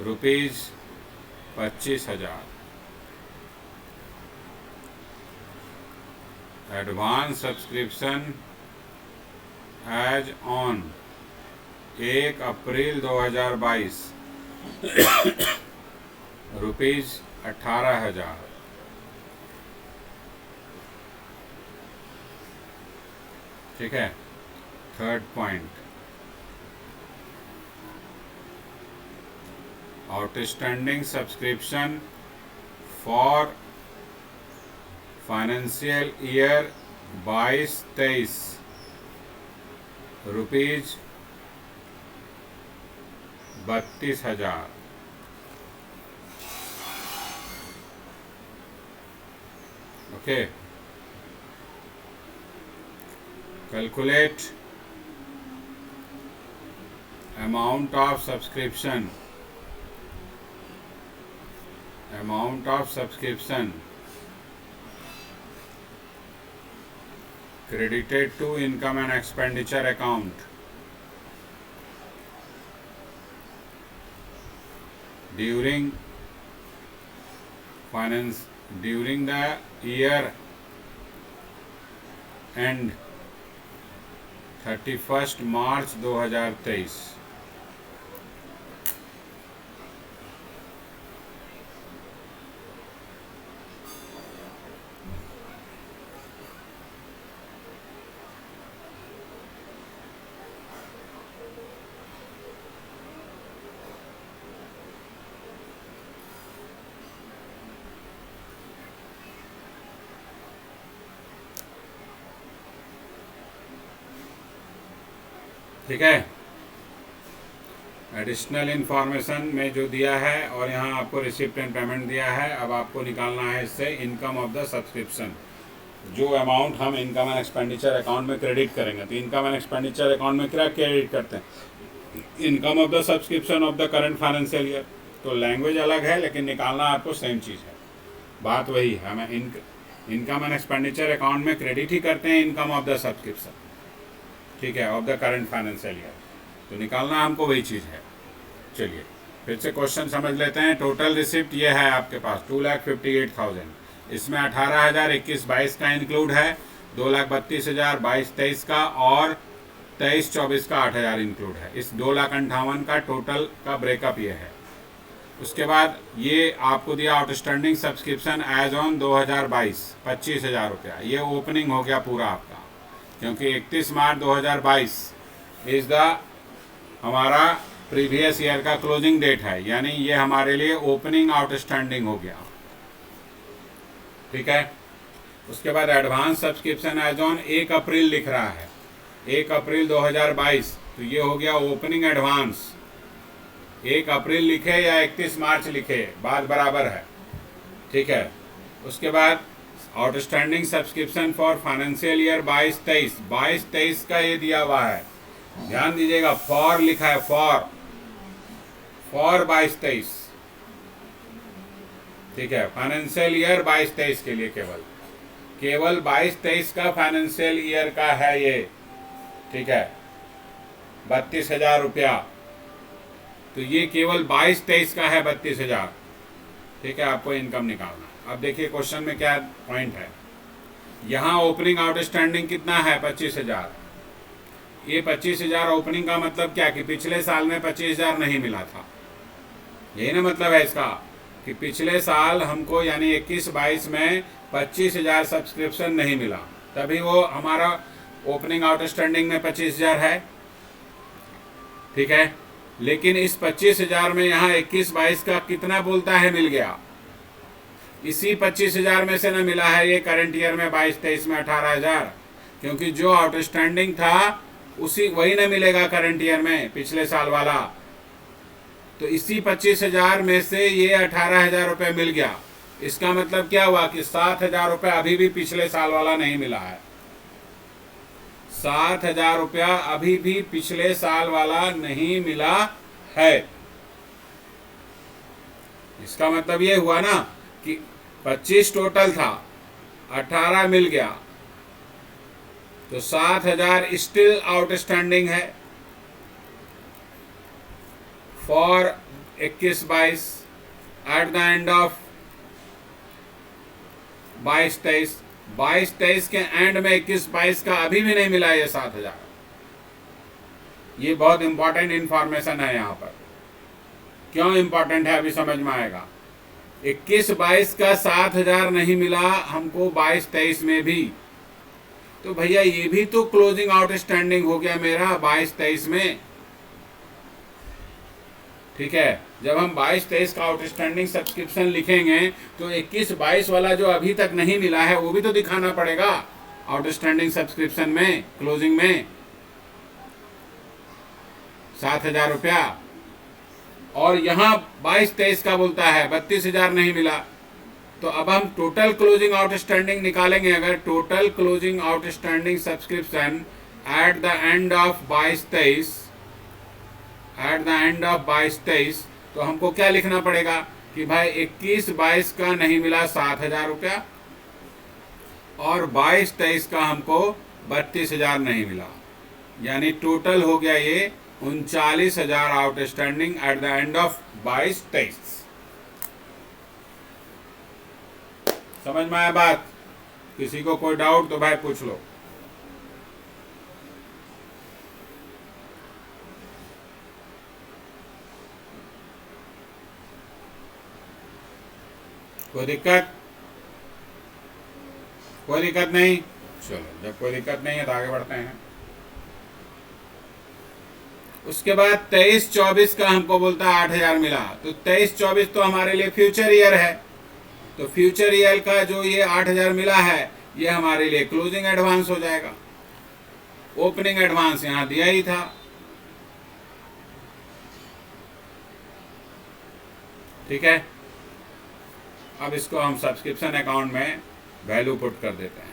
Speaker 1: rupees 25,000। Advance subscription as on 1 April 2022 rupees 18,000। ठीक है। Third point, outstanding subscription for financial year 22-23 rupees 32,000। Okay. Calculate amount of subscription, credited to income and expenditure account during the year end 31 March 2023। ठीक है। एडिशनल इंफॉर्मेशन में जो दिया है और यहाँ आपको रिसिप्ट एंड पेमेंट दिया है। अब आपको निकालना है इससे इनकम ऑफ द सब्सक्रिप्शन, जो अमाउंट हम इनकम एंड एक्सपेंडिचर अकाउंट में क्रेडिट करेंगे। तो इनकम एंड एक्सपेंडिचर अकाउंट में क्या क्रेडिट करते हैं, income of the subscription of the current financial year. तो लैंग्वेज अलग है लेकिन निकालना आपको सेम चीज़ है, बात वही है। हमें इनकम एंड एक्सपेंडिचर अकाउंट में क्रेडिट ही करते हैं इनकम ऑफ द सब्सक्रिप्शन, ठीक है, of the current financial year. तो निकालना हमको वही चीज़ है। चलिए फिर से क्वेश्चन समझ लेते हैं। टोटल रिसिप्ट ये है आपके पास 2,58,000, इसमें 18,000 21-22 का इंक्लूड है, 2,32,000 22-23 का, और 23-24 का 8,000 इंक्लूड है। इस 2,58,000 का टोटल का ब्रेकअप ये है। उसके बाद ये आपको दिया आउटस्टैंडिंग सब्सक्रिप्शन एज ऑन 2022 25,000 रुपया। ये ओपनिंग हो गया पूरा आपका, क्योंकि 31 मार्च 2022 इज द हमारा प्रीवियस ईयर का क्लोजिंग डेट है, यानी ये हमारे लिए ओपनिंग आउटस्टैंडिंग हो गया। ठीक है। उसके बाद एडवांस सब्सक्रिप्शन एज ऑन 1 अप्रैल लिख रहा है, 1 अप्रैल 2022, तो ये हो गया ओपनिंग एडवांस। 1 अप्रैल लिखे या 31 मार्च लिखे, बात बराबर है। ठीक है। उसके बाद outstanding subscription for financial year 22-23, 22-23 का ये दिया हुआ है, ध्यान दीजिएगा, फॉर लिखा है, फॉर 22-23। ठीक है, फाइनेंशियल ईयर 22-23 के लिए केवल। केवल 22-23 का फाइनेंशियल ईयर का है ये, ठीक है, 32,000 रुपया। तो ये केवल 22-23 का है 32,000, ठीक है। आपको इनकम निकालना। अब देखिए क्वेश्चन में क्या पॉइंट है। यहाँ ओपनिंग आउटस्टैंडिंग कितना है? 25,000। ये 25,000 ओपनिंग का मतलब क्या कि पिछले साल में 25,000 नहीं मिला था, यही ना मतलब है इसका, कि पिछले साल हमको यानी 21-22 में 25,000 सब्सक्रिप्शन नहीं मिला, तभी वो हमारा ओपनिंग आउटस्टैंडिंग में 25,000 है, ठीक है। लेकिन इस 25,000 में यहाँ 21-22 का कितना बोलता है मिल गया? इसी 25,000 में से ना मिला है ये करंट ईयर में 22-23 में 18,000, क्योंकि जो आउटस्टैंडिंग था उसी वही ना मिलेगा करंट ईयर में, पिछले साल वाला। तो इसी 25,000 में से ये 18,000 रुपये मिल गया। इसका मतलब क्या हुआ कि 7,000 रुपये अभी भी पिछले साल वाला नहीं मिला है। 7,000 रुपया अभी भी पिछले साल वाला नहीं मिला है। इसका मतलब ये हुआ ना कि 25 टोटल था, 18 मिल गया, तो 7,000 स्टिल आउटस्टैंडिंग है for 21-22 at the end of 22-23। 22-23 के एंड में 21-22 का अभी भी नहीं मिला ये 7,000। ये बहुत इंपॉर्टेंट इंफॉर्मेशन है यहाँ पर। क्यों इंपॉर्टेंट है अभी समझ में आएगा। 21-22 का 7,000 नहीं मिला हमको 22-23 में भी, तो भैया ये भी तो क्लोजिंग आउटस्टैंडिंग हो गया मेरा 22-23 में, ठीक है। जब हम 22-23 का आउटस्टैंडिंग सब्सक्रिप्शन लिखेंगे तो 21-22 वाला जो अभी तक नहीं मिला है वो भी तो दिखाना पड़ेगा आउटस्टैंडिंग सब्सक्रिप्शन में, क्लोजिंग में 7,000 रुपया। और यहाँ 22-23 का बोलता है 32,000 नहीं मिला, तो अब हम टोटल क्लोजिंग आउटस्टैंडिंग निकालेंगे। अगर total closing outstanding subscription at the end of 22-23, at the end of 22-23, तो हमको क्या लिखना पड़ेगा कि भाई 21-22 का नहीं मिला 7,000 रुपया और 22-23 का हमको 32,000 नहीं मिला, यानी टोटल हो गया ये 39,000 outstanding at the end of 22-23। समझ में आया बात? किसी को कोई डाउट तो भाई पूछ लो। कोई दिक्कत? कोई दिक्कत नहीं? चलो, जब कोई दिक्कत नहीं है तो आगे बढ़ते हैं। उसके बाद 23-24 का हमको बोलता है 8,000 मिला, तो 23-24 तो हमारे लिए फ्यूचर ईयर है, तो फ्यूचर ईयर का जो ये 8,000 मिला है ये हमारे लिए क्लोजिंग एडवांस हो जाएगा। ओपनिंग एडवांस यहां दिया ही था, ठीक है। अब इसको हम सब्सक्रिप्शन अकाउंट में वैल्यू पुट कर देते हैं।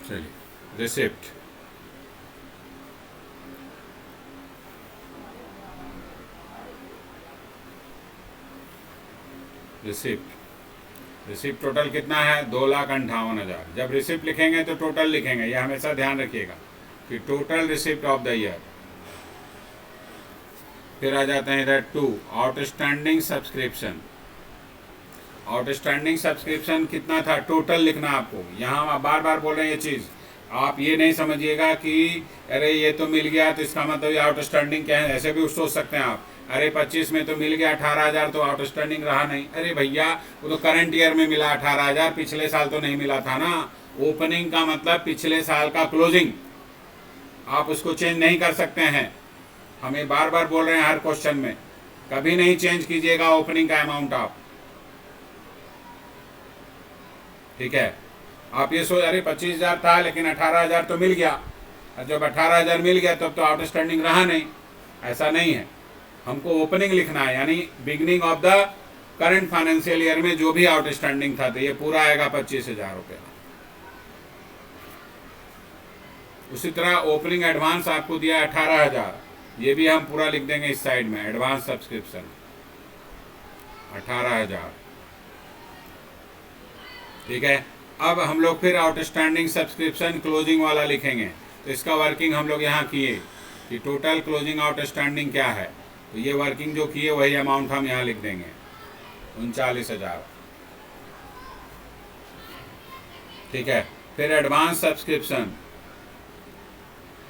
Speaker 1: चलिए, रिसिप्ट, रिसिप्ट टोटल कितना है? 2,58,000। जब रिसिप्ट लिखेंगे तो टोटल लिखेंगे, ये हमेशा ध्यान रखिएगा कि total receipt of the year. फिर आ जाते हैं इधर 2 आउटस्टैंडिंग सब्सक्रिप्शन। आउटस्टैंडिंग सब्सक्रिप्शन कितना था टोटल लिखना आपको। यहाँ आप बार बार बोल रहे हैं ये चीज़, आप ये नहीं समझिएगा कि अरे ये तो मिल गया तो इसका मतलब ये आउटस्टैंडिंग क्या है, ऐसे भी सोच सकते हैं आप। अरे 25 में तो मिल गया 18,000 तो आउटस्टैंडिंग रहा नहीं। अरे भैया वो तो करंट ईयर में मिला 18,000, पिछले साल तो नहीं मिला था ना। ओपनिंग का मतलब पिछले साल का क्लोजिंग, आप उसको चेंज नहीं कर सकते हैं। हमें बार बार बोल रहे हैं हर क्वेश्चन में, कभी नहीं चेंज कीजिएगा ओपनिंग का अमाउंट आप, ठीक है। आप ये सोच अरे 25,000 था लेकिन 18,000 तो मिल गया, और जब 18,000 मिल गया तब तो आउटस्टैंडिंग रहा नहीं, ऐसा नहीं है। हमको ओपनिंग लिखना है, यानी beginning of the current financial year में जो भी आउटस्टैंडिंग था, तो ये पूरा आएगा 25,000 रुपया। उसी तरह ओपनिंग एडवांस आपको दिया 18,000, ये भी हम पूरा लिख देंगे इस साइड में, एडवांस सब्सक्रिप्शन 18,000। ठीक है, अब हम लोग फिर आउटस्टैंडिंग सब्सक्रिप्शन क्लोजिंग वाला लिखेंगे। तो इसका वर्किंग हम लोग यहाँ किए कि टोटल क्लोजिंग आउटस्टैंडिंग क्या है, तो ये वर्किंग जो किए वही अमाउंट हम यहाँ लिख देंगे, 39,000। ठीक है, फिर एडवांस सब्सक्रिप्शन।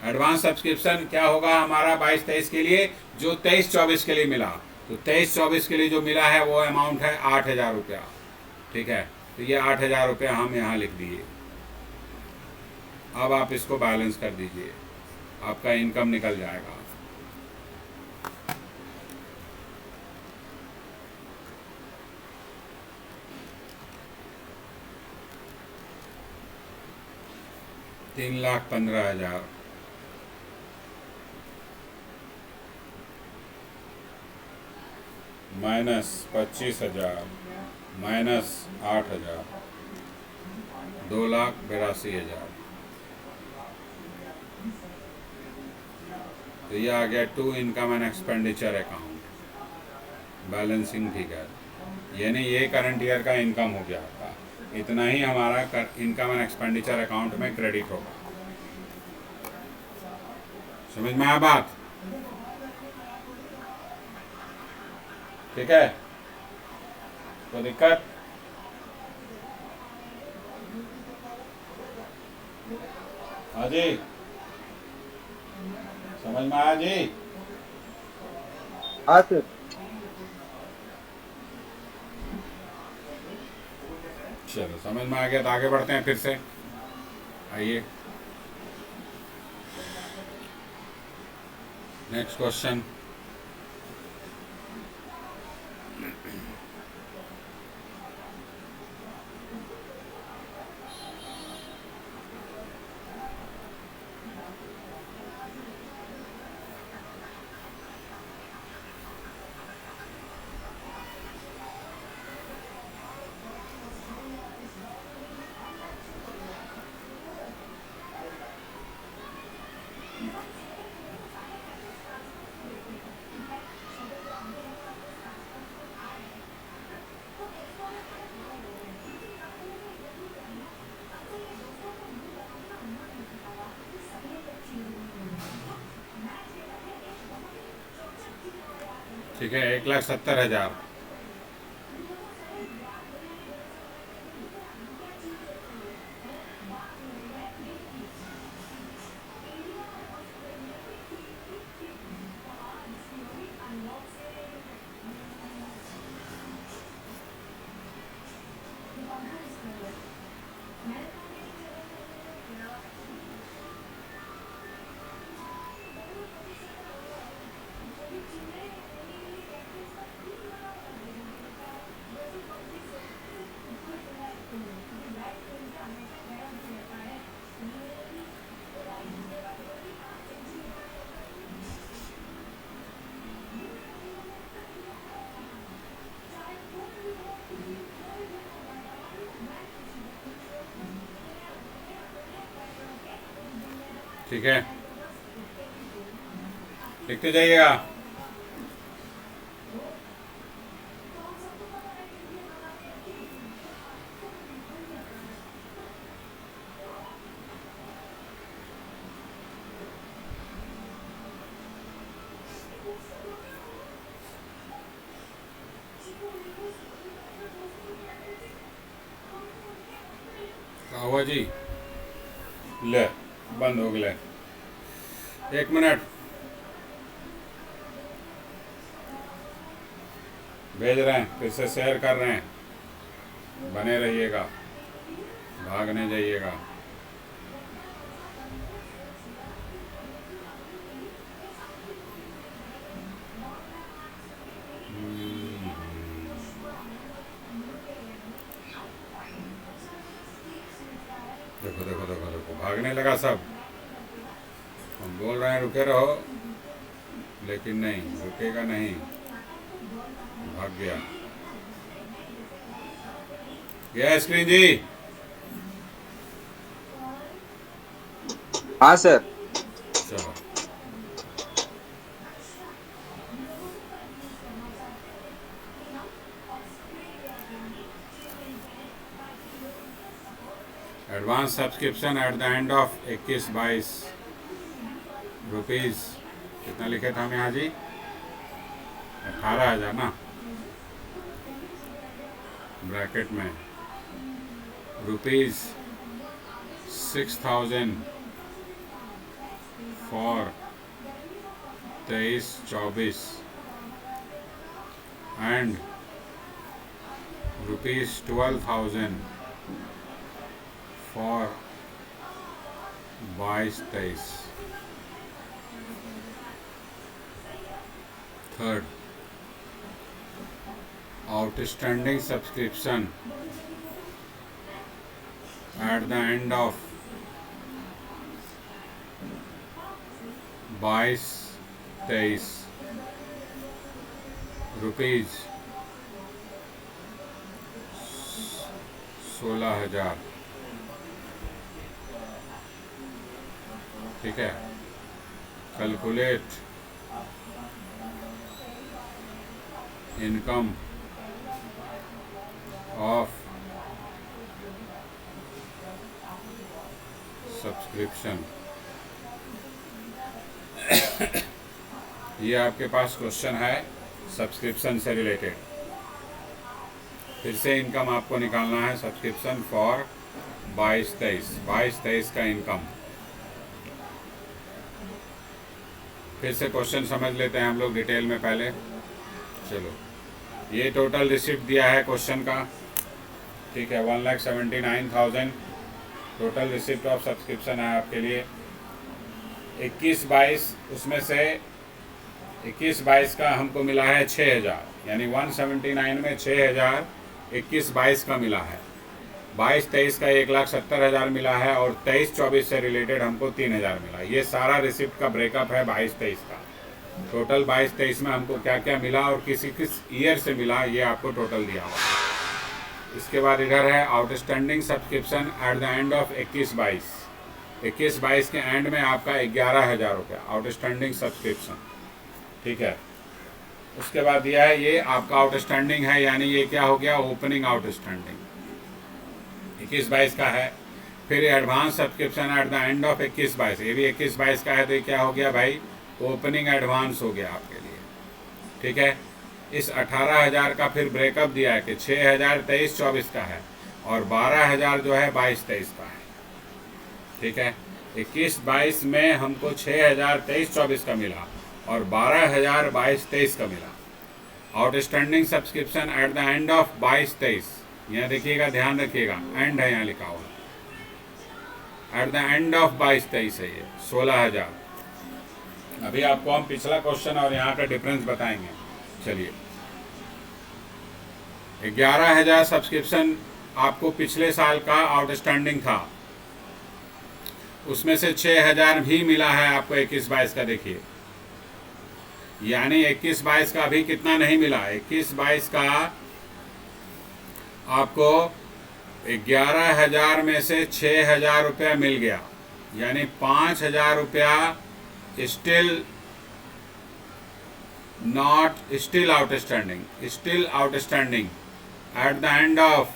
Speaker 1: एडवांस सब्सक्रिप्शन क्या होगा हमारा 22-23 के लिए, जो 23-24 के लिए मिला, तो 23-24 के लिए जो मिला है वो अमाउंट है 8,000 रुपया। ठीक है, तो ये 8,000 रुपया हम यहाँ लिख दिए। अब आप इसको बैलेंस कर दीजिए, आपका इनकम निकल जाएगा। $3,15,000 माइनस 25,000 माइनस 8,000, 2,82,000। तो ये आ गया to income and expenditure account balancing figure, यानी ये करंट ईयर का इनकम हो गया आपका। इतना ही हमारा इनकम एंड एक्सपेंडिचर अकाउंट में क्रेडिट होगा। समझ में आया बात? ठीक है, कोई दिक्कत? हाँ जी, समझ में आया जी?
Speaker 4: हाँ सर।
Speaker 1: चलो, समझ में आ गया तो आगे बढ़ते हैं फिर से। आइए नेक्स्ट क्वेश्चन। ठीक है, 1,70,000। ठीक है, लिखते जाइएगा। क्या हुआ जी? ले, बंद हो गया। 1 मिनट, भेज रहे हैं, फिर से शेयर कर रहे हैं, बने रहिएगा, भागने जाइएगा। देखो देखो देखो देखो, भागने लगा सब। हम बोल रहे हैं रुके रहो, लेकिन नहीं रुकेगा, नहीं, भाग गया। क्या स्क्रीन जी?
Speaker 4: हाँ सर।
Speaker 1: चलो advance subscription at the end of 21-22 rupees कितना लिखे थे हम यहाँ जी? 18,000 ना, ब्रैकेट में rupees 6,000 for 23-24 and rupees 12,000 for 22-23। Third, outstanding subscription at the end of 22-23 rupees 16,000। ठीक है, कैलकुलेट इनकम ऑफ सब्सक्रिप्शन। ये आपके पास क्वेश्चन है सब्सक्रिप्शन से रिलेटेड। फिर से इनकम आपको निकालना है सब्सक्रिप्शन फॉर 22-23 का इनकम। फिर से क्वेश्चन समझ लेते हैं हम लोग डिटेल में पहले। चलो, ये टोटल रिसिप्ट दिया है क्वेश्चन का, ठीक है, 1,79,000 टोटल रिसिप्ट ऑफ सब्सक्रिप्शन है आपके लिए। 21-22 उसमें से 21-22 का हमको मिला है 6,000, यानी 179 में 6,000 21-22 का मिला है। 22-23 का 1,70,000 मिला है और 23-24 से रिलेटेड हमको 3,000 मिला। ये सारा रिसिप्ट का ब्रेकअप है 22-23 का। टोटल 22-23 में हमको क्या क्या मिला और किस ईयर से मिला, ये आपको टोटल दिया हुआ। इसके बाद इधर है outstanding subscription at the end of 21-22। 21-22 के एंड में आपका 11,000 रुपया आउटस्टैंडिंग सब्सक्रिप्शन, ठीक है। उसके बाद दिया है ये आपका आउटस्टैंडिंग है, यानी ये क्या हो गया, ओपनिंग आउटस्टैंडिंग 21-22 का है। फिर advance subscription at the end of 21-22, ये भी 21-22 का है, तो ये क्या हो गया भाई, ओपनिंग एडवांस हो गया आपके लिए, ठीक है। इस 18,000 का फिर ब्रेकअप दिया है कि 6,000 23-24 का है और 12,000 जो है 22-23 का है, ठीक है। 21-22 में हमको 6,000 23-24 का मिला और 12,000 22-23 का मिला। Outstanding subscription at the end of 22-23, यहाँ देखिएगा, ध्यान रखिएगा, एंड है यहाँ लिखा हुआ, एट द एंड ऑफ 22-23 है ये 16,000। अभी आपको हम पिछला क्वेश्चन और यहाँ का डिफरेंस बताएंगे। चलिए, 11,000 सब्सक्रिप्शन आपको पिछले साल का आउटस्टैंडिंग था, उसमें से 6,000 भी मिला है आपको 21-22 का। देखिए, यानी 21-22 का अभी कितना नहीं मिला, 21-22 का आपको 11,000 में से 6,000 रुपया मिल गया, यानी 5,000 रुपया still outstanding at the end of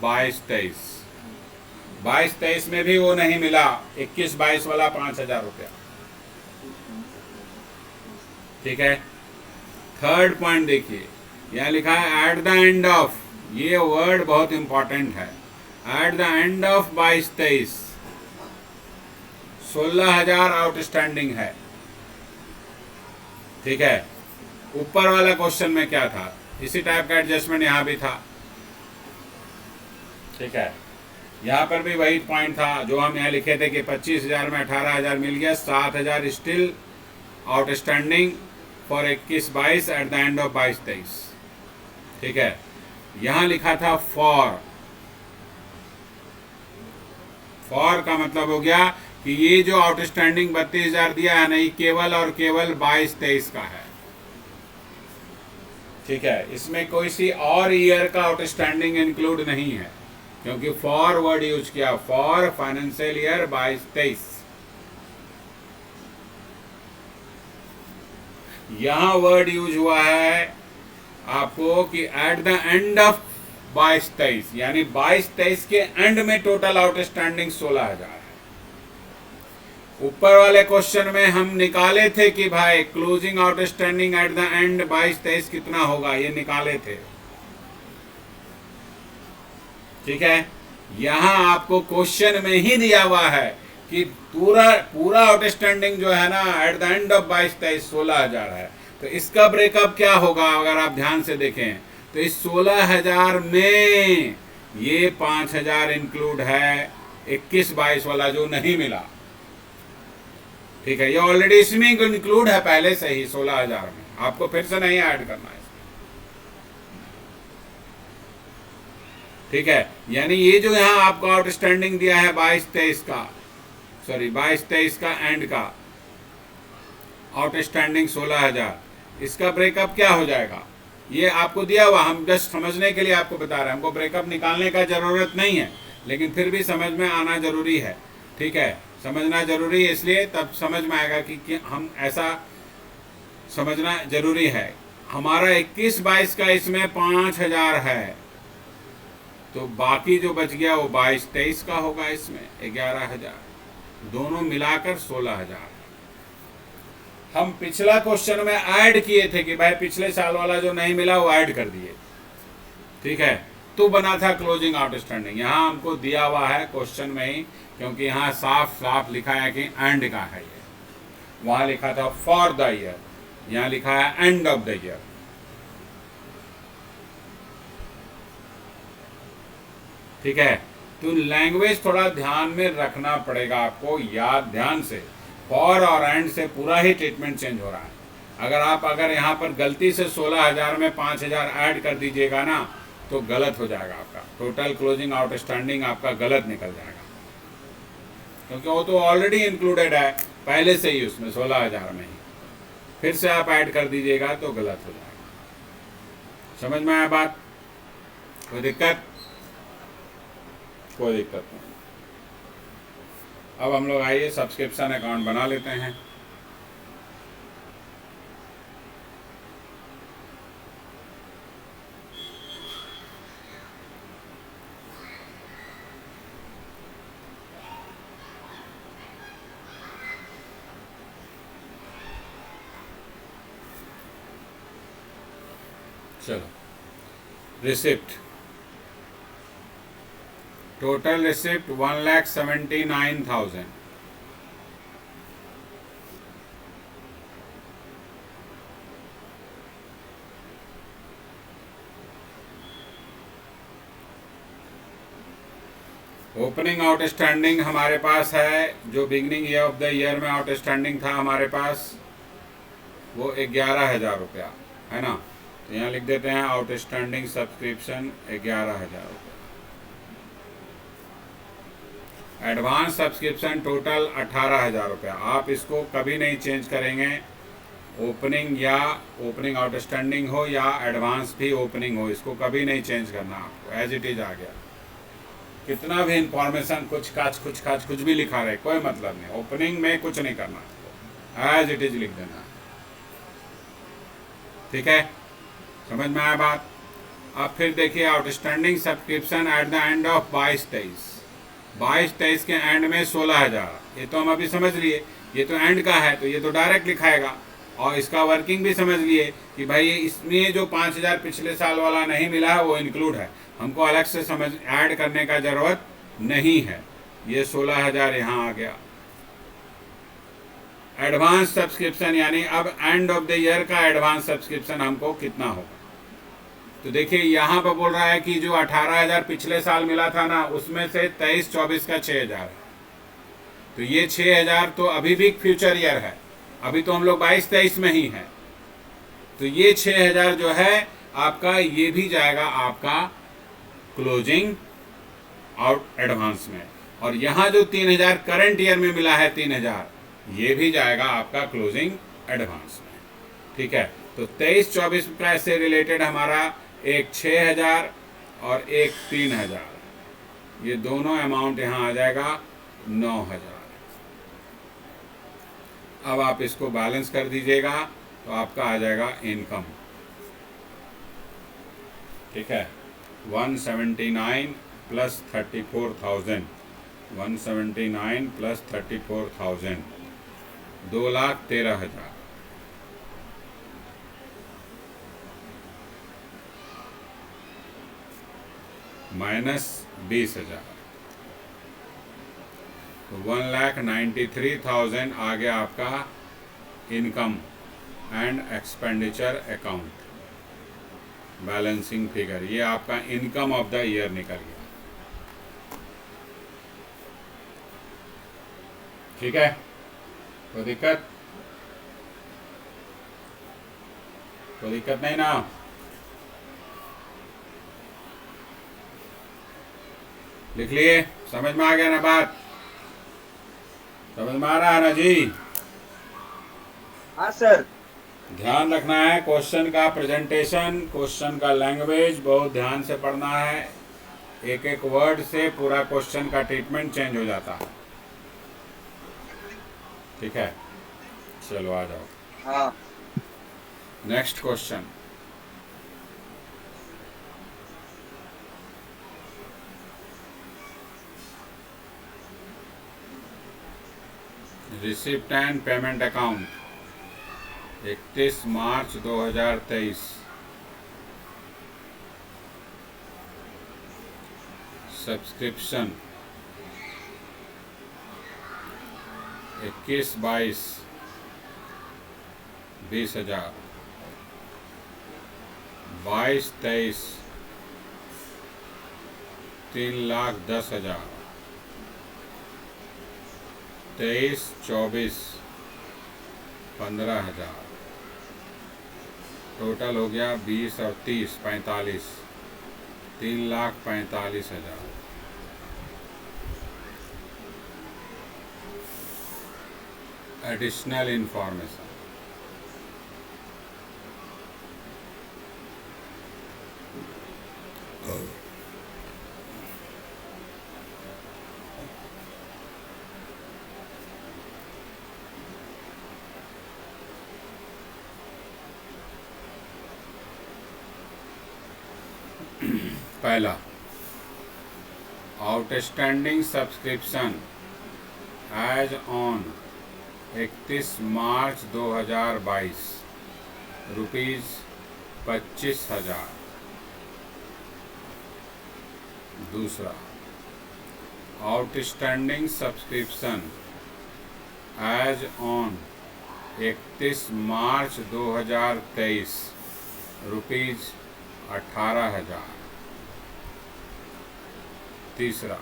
Speaker 1: 22-23 में भी वो नहीं मिला 21-22 वाला 5,000 रुपया, ठीक है। थर्ड पॉइंट देखिए, यहाँ लिखा है एट द एंड ऑफ, ये वर्ड बहुत इंपॉर्टेंट है, at the end of 22-23 16,000 outstanding है, ठीक है। ऊपर वाला क्वेश्चन में क्या था, इसी टाइप का एडजस्टमेंट यहाँ भी था, ठीक है। यहाँ पर भी वही पॉइंट था जो हम यहाँ लिखे थे कि 25,000 में 18,000 मिल गया, 7,000 still outstanding for 21-22 at the end of 22-23, ठीक है। यहाँ लिखा था फॉर का मतलब हो गया कि ये जो आउटस्टैंडिंग 32,000 दिया है नहीं, केवल और केवल 22-23 का है, ठीक है, इसमें कोई सी और ईयर का आउटस्टैंडिंग इंक्लूड नहीं है, क्योंकि फॉर वर्ड यूज किया, फॉर फाइनेंशियल ईयर 22-23। यहां वर्ड यूज हुआ है आपको कि एट द एंड ऑफ 22-23, यानी 22-23 के एंड में टोटल आउटस्टैंडिंग 16,000 है। ऊपर वाले क्वेश्चन में हम निकाले थे कि भाई closing outstanding at the end 22-23 कितना होगा, ये निकाले थे। ठीक है, यहां आपको क्वेश्चन में ही दिया हुआ है कि पूरा आउटस्टैंडिंग जो है ना एट द एंड ऑफ 22-23 16,000 है। तो इसका ब्रेकअप क्या होगा अगर आप ध्यान से देखें तो इस 16,000 में ये 5,000 इंक्लूड है, 21-22 वाला जो नहीं मिला। ठीक है, ये ऑलरेडी इसमें इंक्लूड है पहले से ही 16,000 में, आपको फिर से नहीं ऐड करना है। ठीक है, यानी ये जो यहां आपको आउटस्टैंडिंग दिया है 22-23 का, सॉरी 22-23 का एंड का आउटस्टैंडिंग 16,000, इसका ब्रेकअप क्या हो जाएगा ये आपको दिया हुआ, हम जस्ट समझने के लिए आपको बता रहे हैं। हमको ब्रेकअप निकालने का जरूरत नहीं है, लेकिन फिर भी समझ में आना जरूरी है। ठीक है, समझना जरूरी है, इसलिए तब समझ में आएगा कि हम ऐसा समझना जरूरी है। हमारा 21-22 का इसमें 5,000 है, तो बाकी जो बच गया वो 22-23 का होगा, इसमें 11,000, दोनों मिलाकर 16,000। हम पिछला क्वेश्चन में ऐड किए थे कि भाई पिछले साल वाला जो नहीं मिला वो ऐड कर दिए। ठीक है, तो बना था क्लोजिंग आउटस्टैंडिंग। यहाँ हमको दिया हुआ है क्वेश्चन में ही, क्योंकि यहाँ साफ साफ लिखा है कि एंड का है ये, वहां लिखा था फॉर द ईयर, यहाँ लिखा है एंड ऑफ द ईयर। ठीक है, तो लैंग्वेज थोड़ा ध्यान में रखना पड़ेगा आपको, याद ध्यान से। फॉर और एंड से पूरा ही ट्रीटमेंट चेंज हो रहा है। अगर यहाँ पर गलती से 16,000 में 5,000 ऐड कर दीजिएगा ना तो गलत हो जाएगा, आपका टोटल क्लोजिंग आउटस्टैंडिंग आपका गलत निकल जाएगा, क्योंकि वो तो ऑलरेडी इंक्लूडेड है पहले से ही उसमें 16,000 में ही, फिर से आप ऐड कर दीजिएगा तो गलत हो जाएगा। समझ में आया बात? कोई दिक्कत? कोई दिक्कत नहीं। अब हम लोग आइए सब्सक्रिप्शन अकाउंट बना लेते हैं। चलो, receipt, total receipt 1,79,000। Opening outstanding हमारे पास है, जो beginning year of the year में आउटस्टैंडिंग था हमारे पास, वो 11,000 रुपया है ना। तो यहाँ लिख देते हैं आउटस्टैंडिंग सब्सक्रिप्शन 11,000 रुपया। एडवांस सब्सक्रिप्शन टोटल 18,000 रुपया। आप इसको कभी नहीं चेंज करेंगे, ओपनिंग या ओपनिंग आउटस्टैंडिंग हो या एडवांस भी ओपनिंग हो, इसको कभी नहीं चेंज करना आपको, एज इट इज आ गया। कितना भी इंफॉर्मेशन कुछ भी लिखा रहे, कोई मतलब नहीं, ओपनिंग में कुछ नहीं करना आपको, एज इट इज लिख देना। ठीक है, समझ में आया बात? अब फिर देखिए outstanding subscription at the end of 22-23 के एंड में 16,000, ये तो हम अभी समझ लिए, ये तो एंड का है तो ये तो डायरेक्ट लिखाएगा। और इसका वर्किंग भी समझ लिए कि भाई इसमें जो 5,000 पिछले साल वाला नहीं मिला है वो इंक्लूड है, हमको अलग से समझ ऐड करने का जरूरत नहीं है। ये 16,000 यहाँ आ गया। एडवांस सब्सक्रिप्शन यानी अब एंड ऑफ द ईयर का एडवांस सब्सक्रिप्शन हमको कितना होगा, तो देखिए यहाँ पर बोल रहा है कि जो 18,000 पिछले साल मिला था ना, उसमें से 23-24 का 6,000 है। तो ये 6,000 तो अभी भी फ्यूचर ईयर है, अभी तो हम लोग 22-23 में ही है। तो ये 6,000 जो है आपका, ये भी जाएगा आपका क्लोजिंग आउट एडवांस में। और यहाँ जो 3,000 करंट ईयर में मिला है 3,000, ये भी जाएगा आपका क्लोजिंग एडवांस में। ठीक है, तो 23-24 का से रिलेटेड हमारा एक 6,000 और एक 3,000, ये दोनों अमाउंट यहाँ आ जाएगा 9,000। अब आप इसको बैलेंस कर दीजिएगा तो आपका आ जाएगा इनकम। ठीक है, 179 प्लस 34,000, 179 प्लस 34,000, 2,13,000। माइनस 20,000, 1,93,000 आ गया आपका income and expenditure account balancing figure. ये आपका इनकम ऑफ द ईयर निकल गया। ठीक है, कोई दिक्कत नहीं ना? लिख लिए? समझ में आ गया ना बात? समझ में आ रहा है ना जी?
Speaker 4: हाँ सर।
Speaker 1: ध्यान रखना है क्वेश्चन का प्रेजेंटेशन, क्वेश्चन का लैंग्वेज बहुत ध्यान से पढ़ना है। एक एक वर्ड से पूरा क्वेश्चन का ट्रीटमेंट चेंज हो जाता है। ठीक है, चलो आ जाओ।
Speaker 4: हाँ।
Speaker 1: Next question, receipt and payment account 31 March 2023। Subscription 21-22 20,000, 22-23 3,10,000, 23-24 15,000। Total हो गया 20 और 30 45, 3,45,000। एडिशनल इंफॉर्मेशन, पहला outstanding subscription as on 31 March 2022 rupees 25,000। दूसरा outstanding subscription as on 31 March 2023 rupees 18,000। तीसरा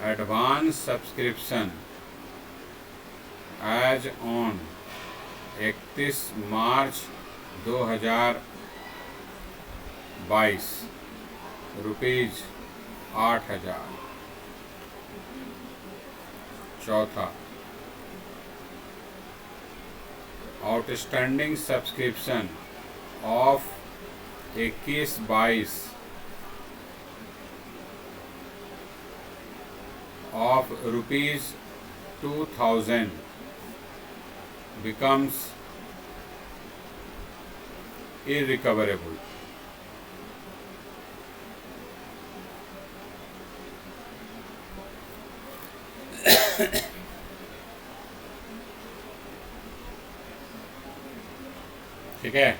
Speaker 1: advance subscription as on 31 March 2022 rupees 8,000। चौथा outstanding subscription of 21-22 of rupees 2,000 becomes irrecoverable. ठीक है,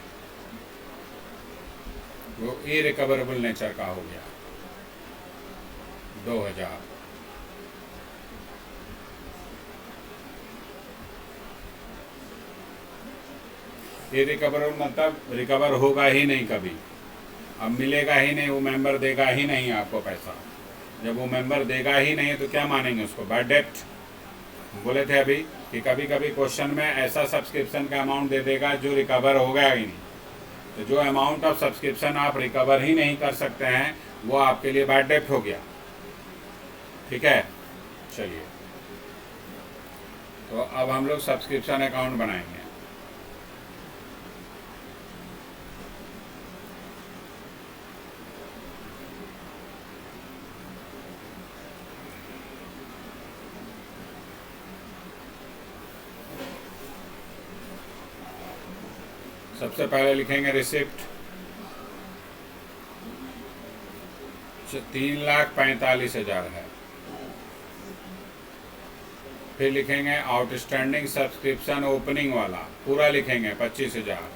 Speaker 1: वो इरिकवरेबल नेचर का हो गया 2,000। ये रिकवरेबल मतलब रिकवर होगा ही नहीं कभी, अब मिलेगा ही नहीं, वो मेंबर देगा ही नहीं आपको पैसा। जब वो मेंबर देगा ही नहीं तो क्या मानेंगे उसको? Bad debt. बोले थे अभी कि कभी कभी क्वेश्चन में ऐसा सब्सक्रिप्शन का अमाउंट दे देगा जो रिकवर होगा ही नहीं। तो जो अमाउंट ऑफ सब्सक्रिप्शन आप रिकवर ही नहीं कर सकते हैं वो आपके लिए बैड डेट हो गया। ठीक है, चलिए तो अब हम लोग सब्सक्रिप्शन अकाउंट बनाएंगे। सबसे पहले लिखेंगे रिसिप्ट 3,45,000 है। फिर लिखेंगे आउटस्टैंडिंग सब्सक्रिप्शन ओपनिंग वाला पूरा लिखेंगे 25,000।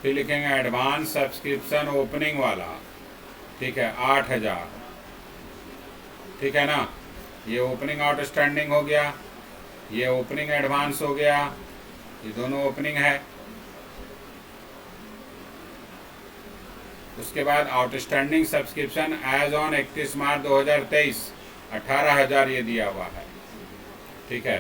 Speaker 1: फिर लिखेंगे एडवांस सब्सक्रिप्शन ओपनिंग वाला, ठीक है, 8,000। ठीक है ना, ये ओपनिंग आउटस्टैंडिंग हो गया, ये ओपनिंग एडवांस हो गया, ये दोनों ओपनिंग है। उसके बाद outstanding subscription as on 31 March 2023 18,000 ये दिया हुआ है। ठीक है,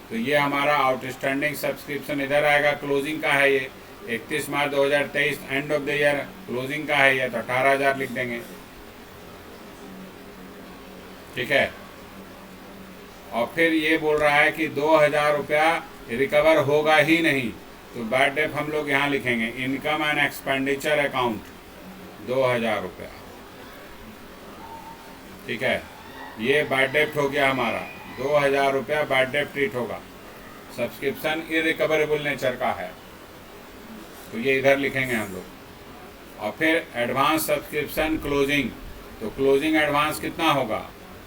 Speaker 1: तो ये हमारा आउटस्टैंडिंग सब्सक्रिप्शन इधर आएगा, क्लोजिंग का है ये 31 March 2023 and of the year closing का है ये, तो 18,000 लिख देंगे। ठीक है, और फिर ये बोल रहा है कि 2,000 रुपया रिकवर होगा ही नहीं, तो बैड डेट हम लोग यहाँ लिखेंगे इनकम एंड एक्सपेंडिचर अकाउंट 2,000 रुपया। ठीक है, ये बैड डेट हो गया हमारा, 2,000 रुपया बैड डेट ट्रीट होगा। सब्सक्रिप्शन इरिकवरेबल नेचर का है, तो ये इधर लिखेंगे हम लोग। और फिर एडवांस सब्सक्रिप्शन क्लोजिंग, तो क्लोजिंग एडवांस कितना होगा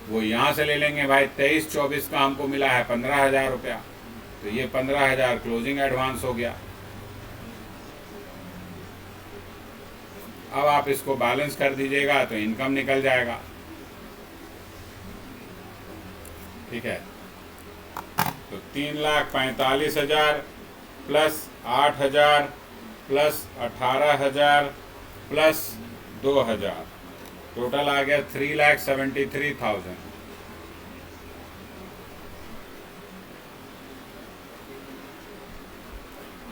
Speaker 1: वो यहाँ से ले लेंगे भाई। 23-24 का हमको मिला है 15,000 रुपया, तो ये 15,000 क्लोजिंग एडवांस हो गया। अब आप इसको बैलेंस कर दीजिएगा तो इनकम निकल जाएगा। ठीक है, तो 3,45,000 प्लस 8,000 प्लस 18,000 प्लस 2,000, टोटल आ गया 3,73,000।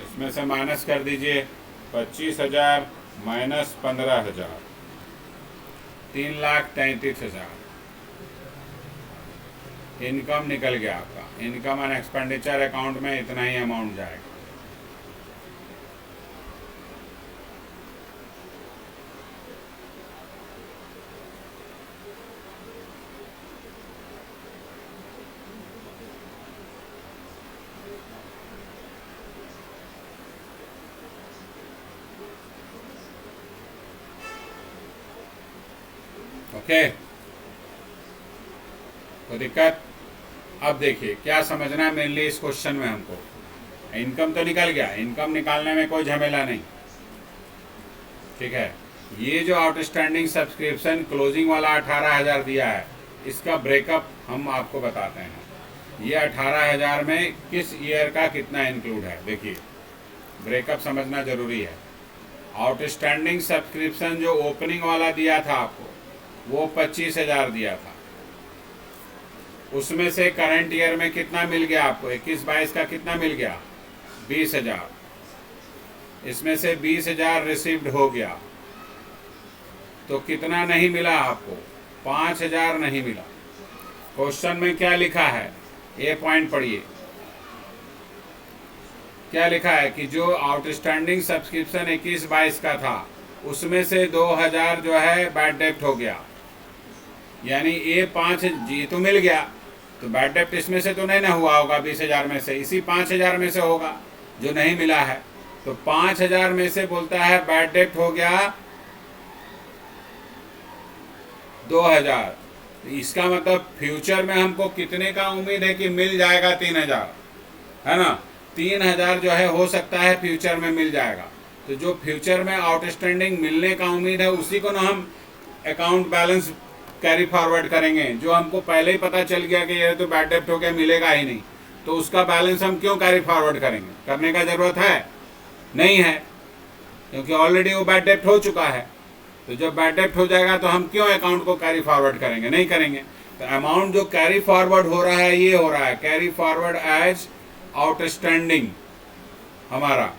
Speaker 1: इसमें से माइनस कर दीजिए 25,000 माइनस 15,000, 3,33,000 इनकम निकल गया आपका। इनकम एंड एक्सपेंडिचर अकाउंट में इतना ही अमाउंट जाएगा। ओके, तो दिक्कत अब देखिए क्या समझना है मेनली इस क्वेश्चन में हमको। इनकम तो निकल गया, इनकम निकालने में कोई झमेला नहीं। ठीक है, ये जो आउटस्टैंडिंग सब्सक्रिप्शन क्लोजिंग वाला 18,000 दिया है, इसका ब्रेकअप हम आपको बताते हैं। ये 18,000 में किस ईयर का कितना इंक्लूड है, देखिए ब्रेकअप समझना जरूरी है। आउटस्टैंडिंग सब्सक्रिप्शन जो ओपनिंग वाला दिया था आपको, वो 25,000 दिया था। उसमें से करंट ईयर में कितना मिल गया आपको, 21-22 का कितना मिल गया, 20,000। इसमें से 20,000 रिसीव्ड हो गया, तो कितना नहीं मिला आपको, 5,000 नहीं मिला। क्वेश्चन में क्या लिखा है, ये पॉइंट पढ़िए। क्या लिखा है कि जो आउटस्टैंडिंग सब्सक्रिप्शन 21-22 का था, उसमें से 2,000 जो है बैड डेप्ट हो गया, यानी ये 5 जी तो मिल गया, तो बैड डेप्ट इसमें से तो नहीं ना हुआ होगा 20,000 में से, इसी 5,000 में से होगा जो नहीं मिला है। तो 5,000 में से बोलता है बैड डेप्ट हो गया 2,000। तो इसका मतलब फ्यूचर में हमको कितने का उम्मीद है कि मिल जाएगा, 3,000, है ना। 3,000 जो है हो सकता है फ्यूचर में मिल जाएगा। तो जो फ्यूचर में आउटस्टैंडिंग मिलने का उम्मीद है, उसी को ना हम अकाउंट बैलेंस कैरी फॉरवर्ड करेंगे। जो हमको पहले ही पता चल गया कि ये तो बैड डेप्ट हो गया, मिलेगा ही नहीं, तो उसका बैलेंस हम क्यों कैरी फॉरवर्ड करेंगे, करने का जरूरत है नहीं है, क्योंकि ऑलरेडी वो बैड डेप्ट हो चुका है। तो जब बैड डेप्ट हो जाएगा तो हम क्यों अकाउंट को कैरी फॉरवर्ड करेंगे, नहीं करेंगे। तो अमाउंट जो कैरी फॉरवर्ड हो रहा है, ये हो रहा है कैरी फॉरवर्ड एज आउटस्टैंडिंग हमारा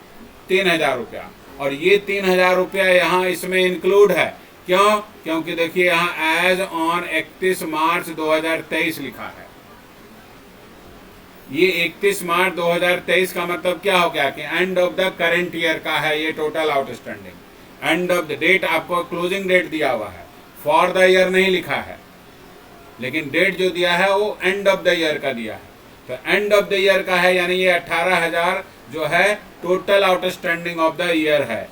Speaker 1: 3,000 रुपया, और ये 3,000 रुपया यहाँ इसमें इंक्लूड है। क्यों? क्योंकि देखिए यहाँ एज ऑन 31 मार्च 2023 लिखा है। ये 31 मार्च 2023 का मतलब क्या हो गया कि end of the current year का है ये total outstanding. End of the date आपको क्लोजिंग डेट दिया हुआ है, फॉर द ईयर नहीं लिखा है, लेकिन डेट जो दिया है वो एंड ऑफ द ईयर का दिया है। तो एंड ऑफ द ईयर का है, यानी ये 18,000 जो है total outstanding of the year है,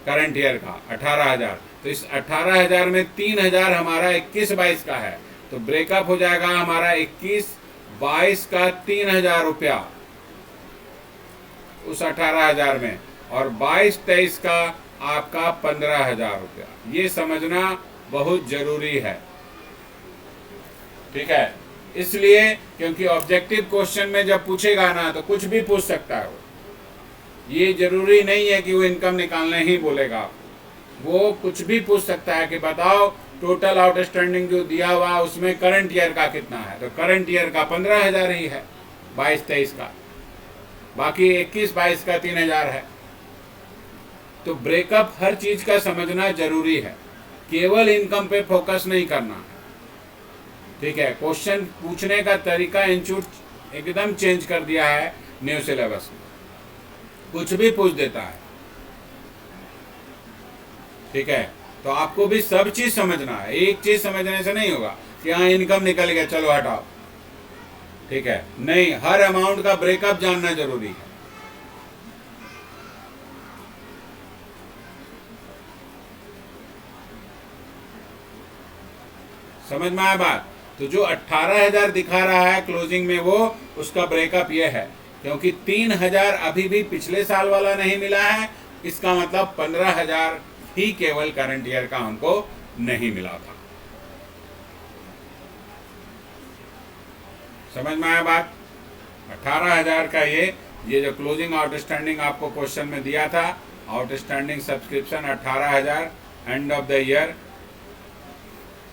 Speaker 1: करंट ईयर का 18,000। तो इस 18,000 में 3,000 हमारा 21-22 का है, तो ब्रेकअप हो जाएगा हमारा 21-22 का 3,000 रुपया उस 18,000 में, और 22-23 का आपका 15,000 रुपया। ये समझना बहुत जरूरी है, ठीक है। इसलिए क्योंकि ऑब्जेक्टिव क्वेश्चन में जब पूछेगा ना तो कुछ भी पूछ सकता है वो, ये जरूरी नहीं है कि वो इनकम निकालना ही बोलेगा आपको, वो कुछ भी पूछ सकता है कि बताओ टोटल आउटस्टैंडिंग जो दिया हुआ उसमें करंट ईयर का कितना है, तो करंट ईयर का 15,000 ही है 22-23 का, बाकी 21-22 का 3,000 है। तो ब्रेकअप हर चीज का समझना जरूरी है, केवल इनकम पे फोकस नहीं करना है, ठीक है। क्वेश्चन पूछने का तरीका इंस्टीट्यूट एकदम चेंज कर दिया है न्यू सिलेबस में, कुछ भी पूछ देता है, ठीक है। तो आपको भी सब चीज समझना है, एक चीज समझने से नहीं होगा कि हाँ इनकम निकल गया चलो हटाओ, ठीक है, नहीं, हर अमाउंट का ब्रेकअप जानना जरूरी है। समझ में आया बात? तो जो 18,000 दिखा रहा है क्लोजिंग में वो उसका ब्रेकअप ये है, क्योंकि 3,000 अभी भी पिछले साल वाला नहीं मिला है, इसका मतलब 15,000 ही केवल करंट ईयर का हमको नहीं मिला था। समझ में आया बात? 18,000 का ये जो क्लोजिंग आउटस्टैंडिंग आपको क्वेश्चन में दिया था, outstanding subscription 18,000 and of the year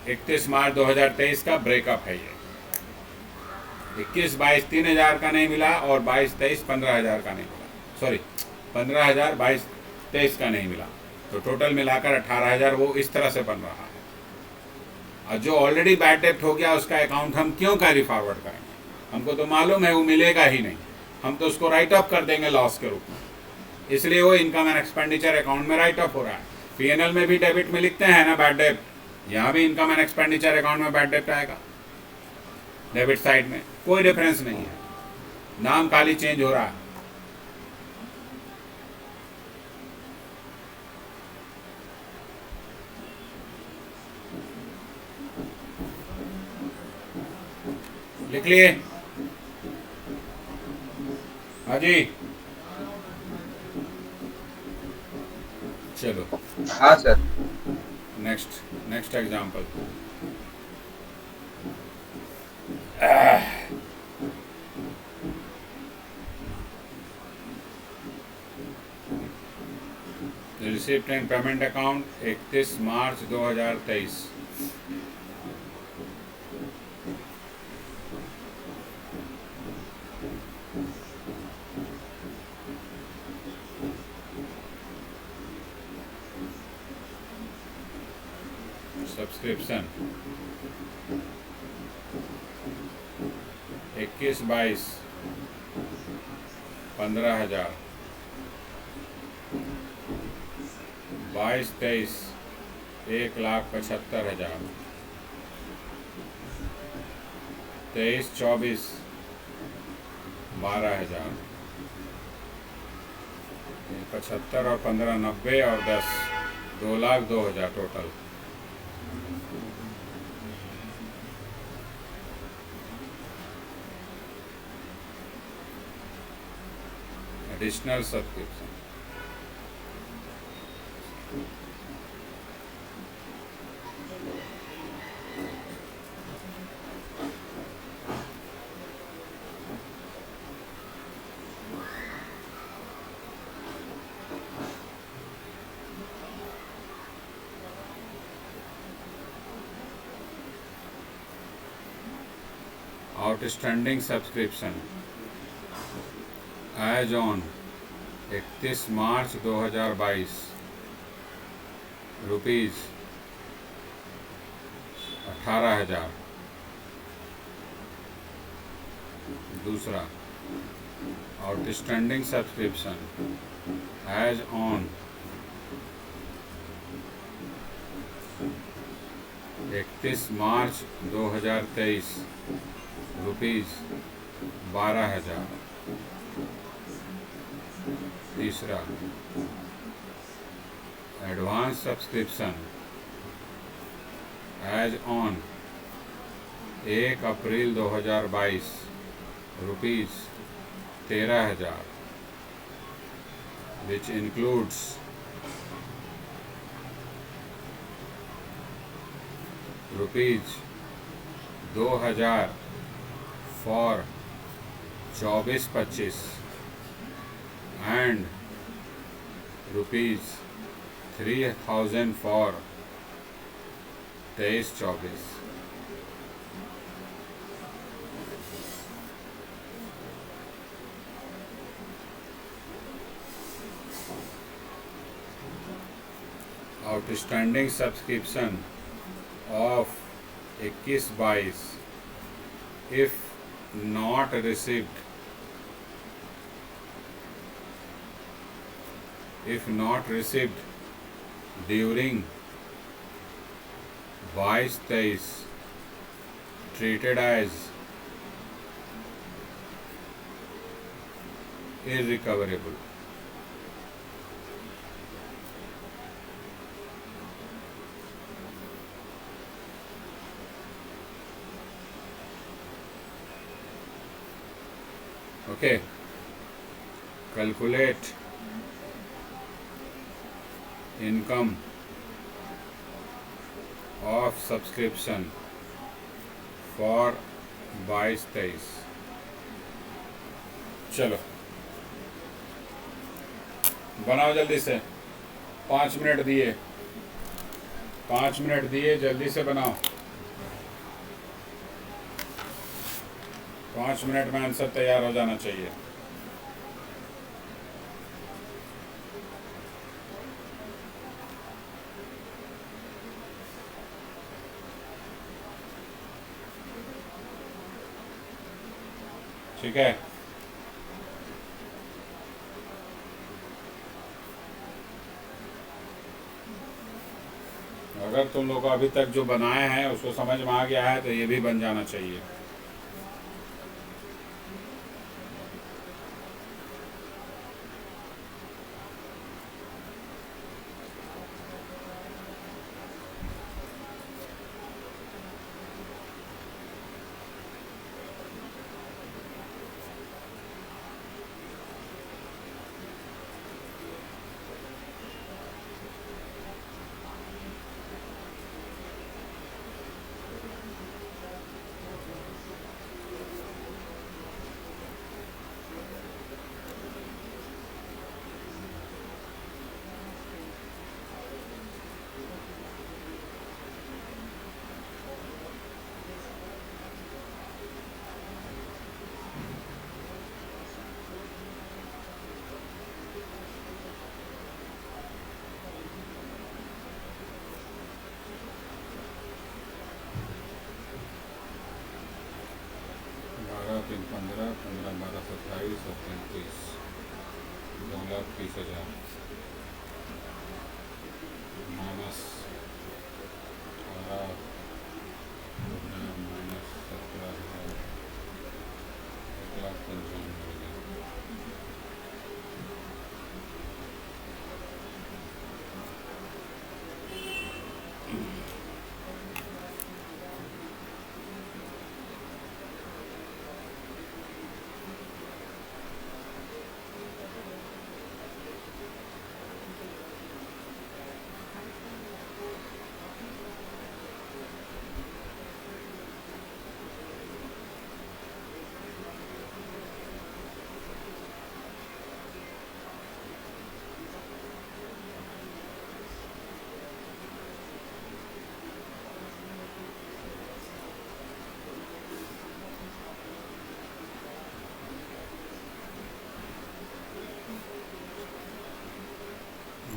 Speaker 1: 31 March 2023 का ब्रेकअप है। ये 21-22 3,000 का नहीं मिला, और 22-23 15,000 का नहीं मिला, सॉरी 15,000 22-23 का नहीं मिला, तो टोटल मिलाकर 18,000 वो इस तरह से बन रहा है। और जो ऑलरेडी बैड डेप्ट हो गया उसका अकाउंट हम क्यों कैरी फॉरवर्ड करेंगे, हमको तो मालूम है वो मिलेगा ही नहीं, हम तो उसको राइट ऑफ कर देंगे लॉस के रूप में, इसलिए वो इनकम एंड एक्सपेंडिचर अकाउंट में राइट ऑफ हो रहा है। पीएनएल में भी डेबिट में लिखते हैं ना बैड डेप्ट, यहाँ भी इनकम एंड एक्सपेंडिचर अकाउंट में बैड डेप्ट आएगा, डेबिट साइड में कोई डिफरेंस नहीं है, नाम खाली चेंज हो रहा है। लिख लिए? हाँ जी, चलो
Speaker 4: हाँ sir.
Speaker 1: Next example. Receipt and payment account 31 March 2023। Subscription 21-22 15,000, 22-23 1,75,000, 23-24 12,000, 75 और 15 90 और 10 2,02,000 total. Additional subscription outstanding subscription as on 31 March 2022 rupees 18,000। दूसरा outstanding subscription as on 31 March 2023 rupees 12,000। तीसरा advance subscription as on 1 April 2022 rupees 13,000 which includes rupees 2,000 for 24-25 and rupees 3,000 for 23-24. Outstanding subscription of 21-22 if not received during 22-23 treated as irrecoverable. Okay, calculate income of subscription for 22-23. चलो बनाओ जल्दी से, 5 मिनट दिए, 5 मिनट दिए, जल्दी से बनाओ। 5 मिनट में आंसर तैयार हो जाना चाहिए। ठीक है, अगर तुम लोग अभी तक जो बनाए हैं उसको समझ में आ गया है तो ये भी बन जाना चाहिए। तीन 15, 15, 12, 27 और 33, 2,30,000 माइनस 18 माइनस 17,000, 1,55,000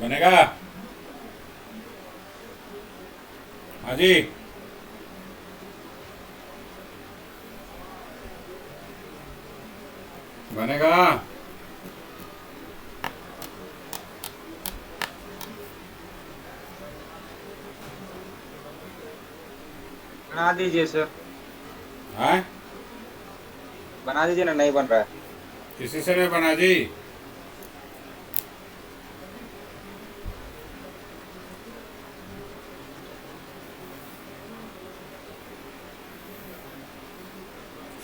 Speaker 1: मिलेगा। बनेगा? हाँ जी, बनेगा?
Speaker 4: बना दीजिए सर,
Speaker 1: हाँ,
Speaker 4: बना दीजिए ना, नहीं बन रहा है।
Speaker 1: किसी से नहीं बना जी।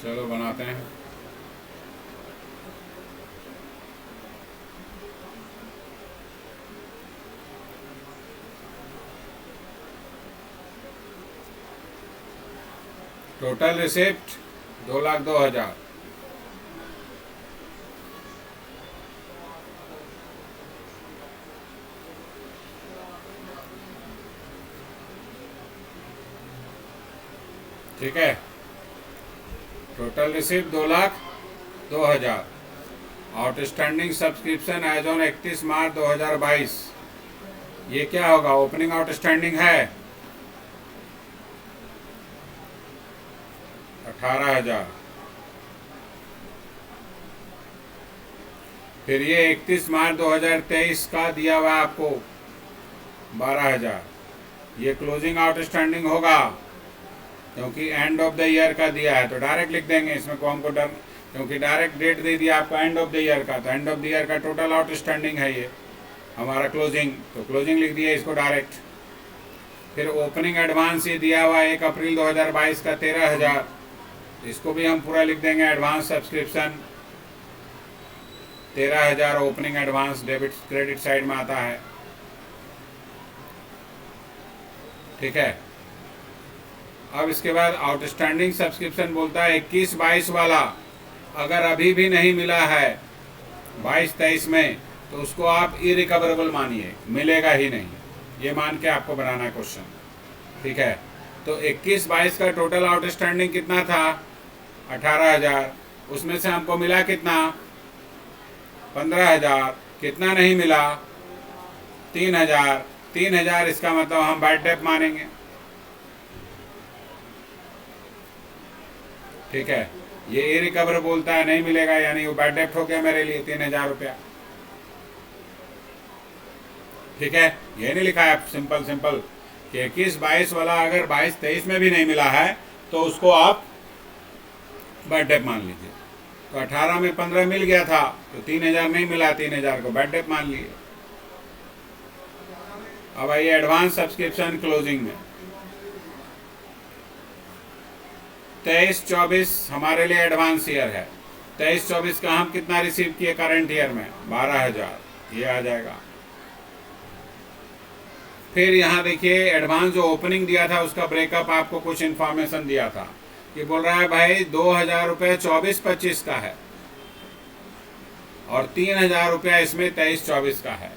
Speaker 1: चलो बनाते हैं। Total receipt 2,02,000। ठीक है, total receipt 2,02,000। Outstanding subscription as on 31 March 2022। ये क्या होगा? ओपनिंग आउटस्टैंडिंग है 18,000। फिर ये 31 मार्च 2023 का दिया हुआ आपको 12,000। ये क्लोजिंग आउटस्टैंडिंग होगा क्योंकि एंड ऑफ द ईयर का दिया है, तो डायरेक्ट लिख देंगे। इसमें को हमको डर, क्योंकि डायरेक्ट डेट दे दिया आपको एंड ऑफ द ईयर का, तो एंड ऑफ द ईयर का टोटल आउटस्टैंडिंग है ये हमारा क्लोजिंग, तो क्लोजिंग लिख दिया इसको डायरेक्ट। फिर ओपनिंग एडवांस ये दिया हुआ 1 अप्रैल 2022 का 13,000, इसको भी हम पूरा लिख देंगे। Advance subscription 13,000 opening advance debit credit side में आता है। ठीक है, अब इसके बाद आउटस्टैंडिंग सब्सक्रिप्शन बोलता है 21-22 वाला अगर अभी भी नहीं मिला है 22-23 में, तो उसको आप इरिकवरेबल मानिए, मिलेगा ही नहीं, ये मान के आपको बनाना है क्वेश्चन। ठीक है, तो 21-22 का टोटल आउटस्टैंडिंग कितना था? 18,000। उसमें से हमको मिला कितना? 15,000। कितना नहीं मिला? 3,000। 3,000 इसका मतलब हम बैड डेट मानेंगे। ठीक है, ये इरिकवर बोलता है नहीं मिलेगा, यानी वो बैड डेट हो गया मेरे लिए 3,000 रुपया। ठीक है, ये नहीं लिखा है सिंपल सिंपल कि 21-22 वाला अगर 22-23 में भी नहीं मिला है तो उसको आप बैड डेट मान लीजिए। तो 18 में 15 मिल गया था तो 3,000 नहीं मिला, 3,000 को बैड डेट मान लिए। अब आइए एडवांस सब्सक्रिप्शन क्लोजिंग में। 23-24 हमारे लिए एडवांस ईयर है। 23-24 का हम कितना रिसीव किए करंट ईयर में? 12,000, ये आ जाएगा। फिर यहाँ देखिए एडवांस जो ओपनिंग दिया था उसका ब्रेकअप आपको कुछ इन्फॉर्मेशन दिया था। ये बोल रहा है भाई 2,000 रुपये 24-25 का है और 3,000 रुपया इसमें 23-24 का है।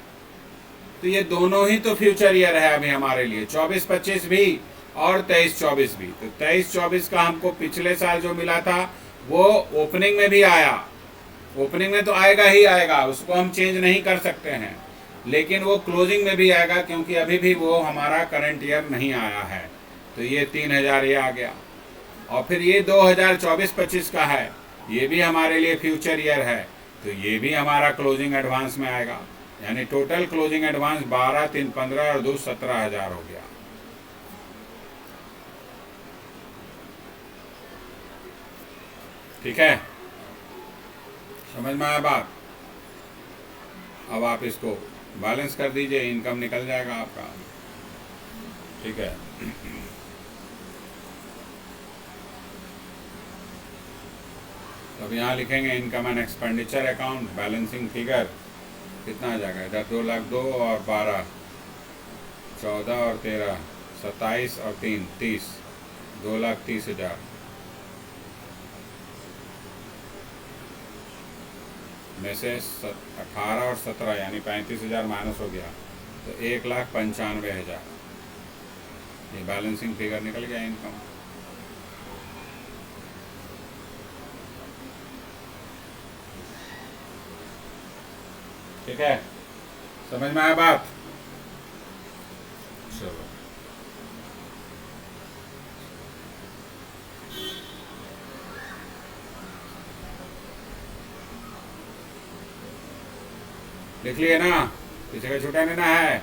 Speaker 1: तो ये दोनों ही तो फ्यूचर ईयर है अभी हमारे लिए, 24-25 भी और 23-24 भी। तो 23-24 का हमको पिछले साल जो मिला था वो ओपनिंग में भी आया, ओपनिंग में तो आएगा ही आएगा, उसको हम चेंज नहीं कर सकते हैं, लेकिन वो क्लोजिंग में भी आएगा क्योंकि अभी भी वो हमारा करंट ईयर नहीं आया है। तो ये 3,000 ये आ गया। और फिर ये 2024-25 का है, ये भी हमारे लिए फ्यूचर ईयर है, तो ये भी हमारा क्लोजिंग एडवांस में आएगा। यानी टोटल क्लोजिंग एडवांस 12, 3, 15 और 2, 17,000 हो गया। ठीक है, समझ में आया बात? अब आप इसको बैलेंस कर दीजिए, इनकम निकल जाएगा आपका। ठीक है, अब यहाँ लिखेंगे income and expenditure account balancing figure कितना आ जाएगा? इधर 2,02,000 और 12, 14 और 13, 27 और 3, 30, 2,30,000 में से 18 और 17 यानी 35,000 माइनस हो गया, तो 1,95,000 ये बैलेंसिंग फिगर निकल गया इनकम। ठीक है, समझ में आया बात? चलो लिख लिए ना, किसी का छूटा नहीं ना है।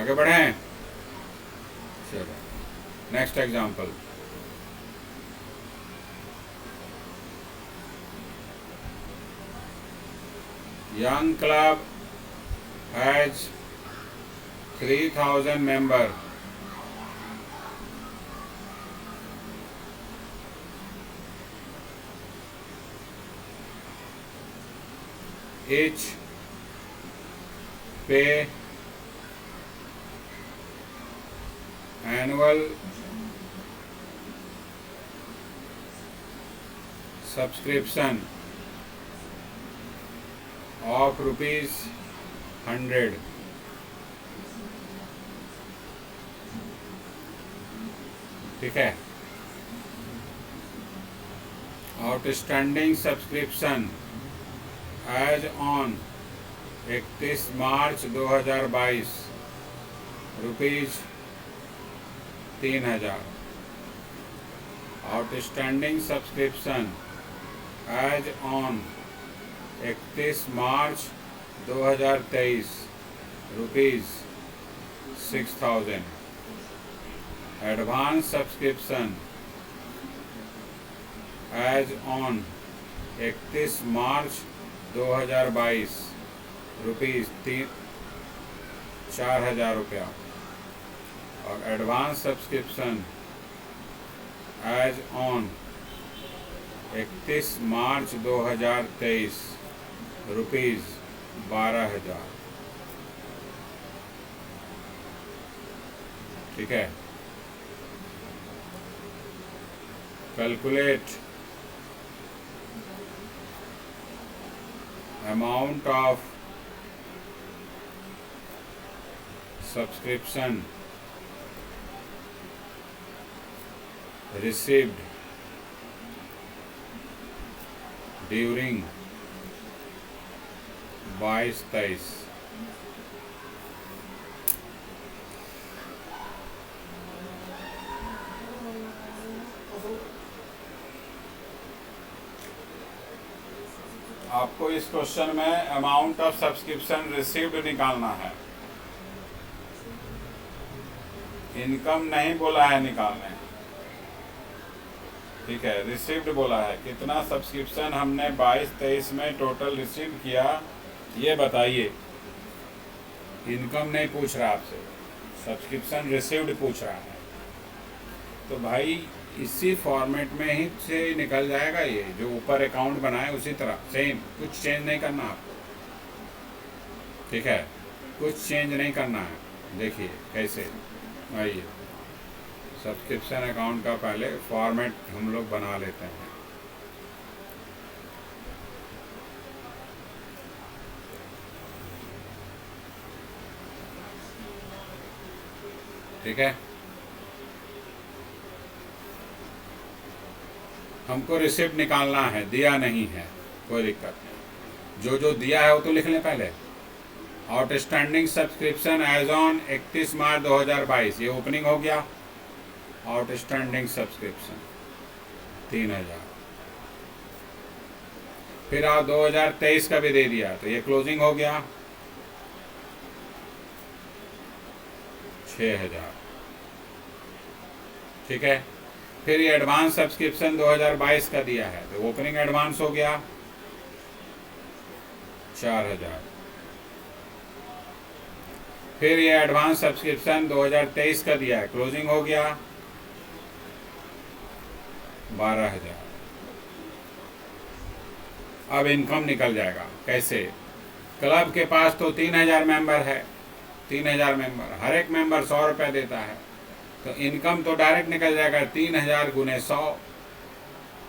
Speaker 1: आगे बढ़ें। चलो next example. Young Club has 3,000 member. Each pay annual subscription of ₹100. ठीक है। Outstanding subscription as on 31 March 2022 ₹3,000। Outstanding subscription as on 31 March 2023 ₹6,000। Advance subscription as on 31 March 2022 ₹4,000। और advance subscription as on 31 March 2023 ₹12,000। ठीक है। Calculate amount of subscription received during 22-23। आपको इस क्वेश्चन में अमाउंट ऑफ सब्सक्रिप्शन रिसीव्ड निकालना है, इनकम नहीं बोला है निकालने। ठीक है, रिसीव्ड बोला है। कितना सब्सक्रिप्शन हमने 22-23 में टोटल रिसीव किया ये बताइए। इनकम नहीं पूछ रहा आपसे, सब्सक्रिप्शन रिसीव्ड पूछ रहा है। तो भाई इसी फॉर्मेट में ही से निकल जाएगा। ये जो ऊपर अकाउंट बनाए उसी तरह सेम, कुछ चेंज नहीं करना आपको। ठीक है, कुछ चेंज नहीं करना है। देखिए कैसे, आइए सब्सक्रिप्शन अकाउंट का पहले फॉर्मेट हम लोग बना लेते हैं। ठीक है, हमको रिसिप्ट निकालना है, दिया नहीं है कोई दिक्कत नहीं। जो जो दिया है वो तो लिख लें पहले। Outstanding subscription as on 31 March 2022 ये ओपनिंग हो गया। Outstanding subscription 3,000। फिर आप 2023 का भी दे दिया तो ये क्लोजिंग हो गया 6,000। ठीक है, फिर ये एडवांस सब्सक्रिप्शन 2022 का दिया है तो ओपनिंग एडवांस हो गया 4,000। फिर ये एडवांस सब्सक्रिप्शन 2023 का दिया है, क्लोजिंग हो गया 12,000। अब इनकम निकल जाएगा कैसे। क्लब के पास तो 3,000 मेंबर है, 3,000 मेंबर, हर एक मेंबर 100 रुपये देता है। तो इनकम तो डायरेक्ट निकल जाएगा 3,000 गुने 100।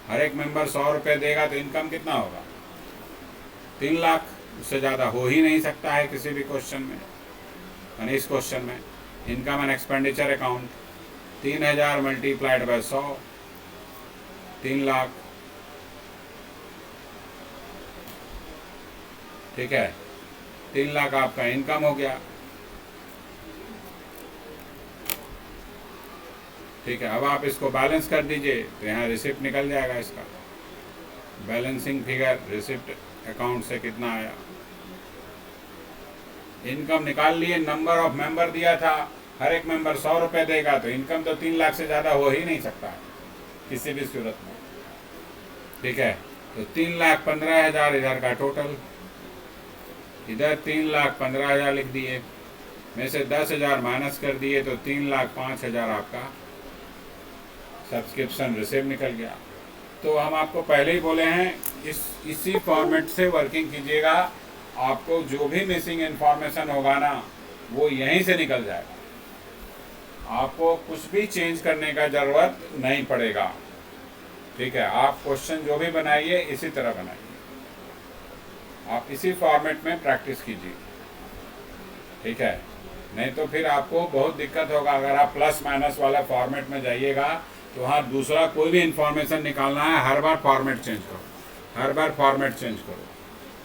Speaker 1: हर एक मेंबर 100 रुपये देगा तो इनकम कितना होगा 3 लाख। उससे ज़्यादा हो ही नहीं सकता है किसी भी क्वेश्चन में। यानी इस क्वेश्चन में income and expenditure account 3,000 multiplied by 100 3 lakh. ठीक है, 3 लाख आपका इनकम हो गया। ठीक है, अब आप इसको बैलेंस कर दीजिए तो यहाँ रिसिप्ट निकल जाएगा इसका। बैलेंसिंग फिगर रिसिप्ट अकाउंट से कितना आया। इनकम निकाल लिए, नंबर ऑफ मेंबर दिया था, हर एक मेंबर 100 रुपये देगा तो इनकम तो 3 लाख से ज़्यादा हो ही नहीं सकता है किसी भी सूरत में। ठीक है, तो 3,15,000 इधर का टोटल, इधर 3,15,000 लिख दिए। में से 10,000 माइनस कर दिए तो 3,05,000 आपका सब्सक्रिप्शन रिसीव निकल गया। तो हम आपको पहले ही बोले हैं इसी फॉर्मेट से वर्किंग कीजिएगा, आपको जो भी मिसिंग इन्फॉर्मेशन होगा ना वो यहीं से निकल जाएगा, आपको कुछ भी चेंज करने का ज़रूरत नहीं पड़ेगा। ठीक है, आप क्वेश्चन जो भी बनाइए इसी तरह बनाइए, आप इसी फॉर्मेट में प्रैक्टिस कीजिए। ठीक है, नहीं तो फिर आपको बहुत दिक्कत होगा। अगर आप प्लस माइनस वाला फॉर्मेट में जाइएगा तो वहाँ दूसरा कोई भी इंफॉर्मेशन निकालना है, हर बार फॉर्मेट चेंज करो, हर बार फॉर्मेट चेंज करो,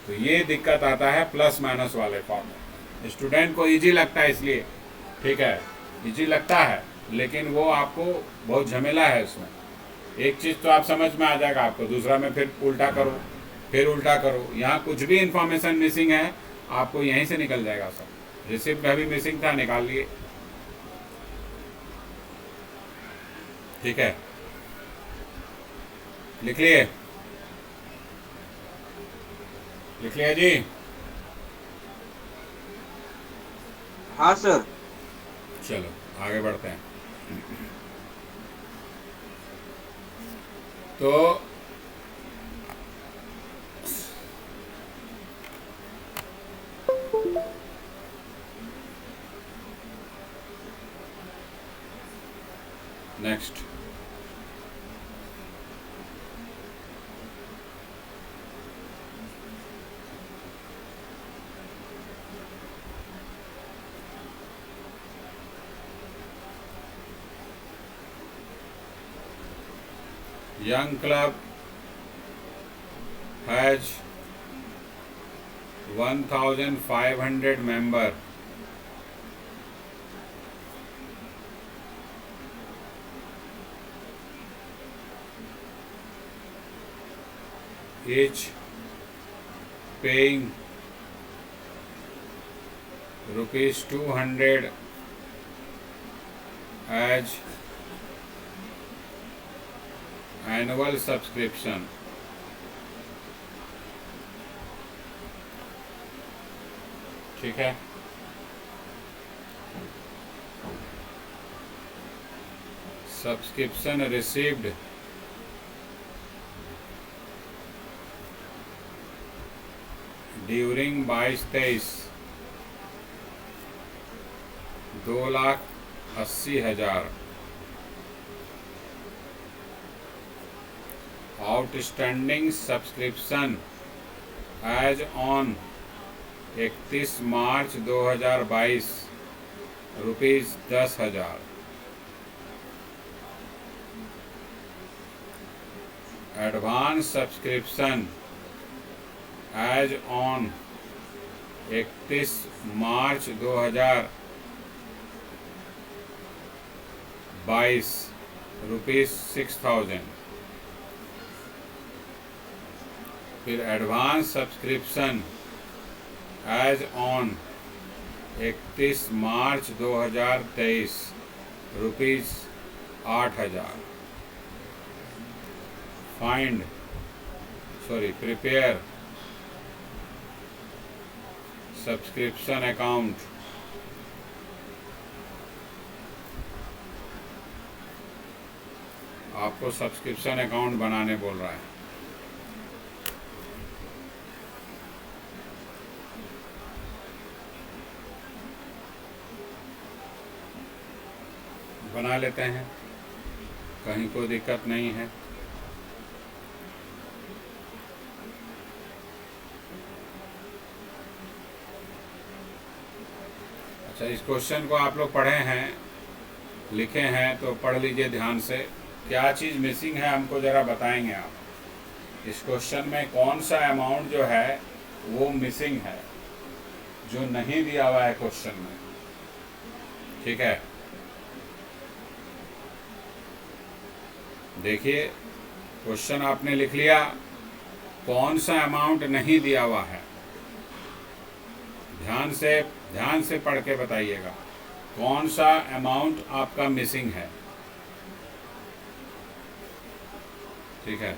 Speaker 1: तो ये दिक्कत आता है प्लस माइनस वाले फॉर्मेट। स्टूडेंट को इजी लगता है इसलिए, ठीक है, इजी लगता है, लेकिन वो आपको बहुत झमेला है उसमें। एक चीज़ तो आप समझ में आ जाएगा आपको, दूसरा में फिर उल्टा करो, फिर उल्टा करो। यहाँ कुछ भी इंफॉर्मेशन मिसिंग है आपको यहीं से निकल जाएगा सब। रिसिप्ट में भी मिसिंग था, निकाल लिए। ठीक है, लिख लिए, लिख लिया जी?
Speaker 4: हाँ सर।
Speaker 1: चलो आगे बढ़ते हैं। तो next, Young Club has 1,500 member. Each paying rupees 200 as annual subscription. ठीक है, subscription received during 22-23 2,80,000। Outstanding subscription as on 31 March 2022 rupees 10,000। Advance subscription as on 31 March 2022 rupees 6,000। फिर advance subscription as on 31 March 2023 rupees 8,000। Prepare subscription account. आपको सब्सक्रिप्शन अकाउंट बनाने बोल रहा है। बना लेते हैं, कहीं कोई दिक्कत नहीं है। अच्छा, इस क्वेश्चन को आप लोग पढ़े हैं, लिखे हैं, तो पढ़ लीजिए ध्यान से। क्या चीज़ मिसिंग है हमको ज़रा बताएंगे आप। इस क्वेश्चन में कौन सा अमाउंट जो है वो मिसिंग है, जो नहीं दिया हुआ है क्वेश्चन में। ठीक है, देखिए क्वेश्चन आपने लिख लिया, कौन सा अमाउंट नहीं दिया हुआ है, ध्यान से पढ़ के बताइएगा कौन सा अमाउंट आपका मिसिंग है। ठीक है,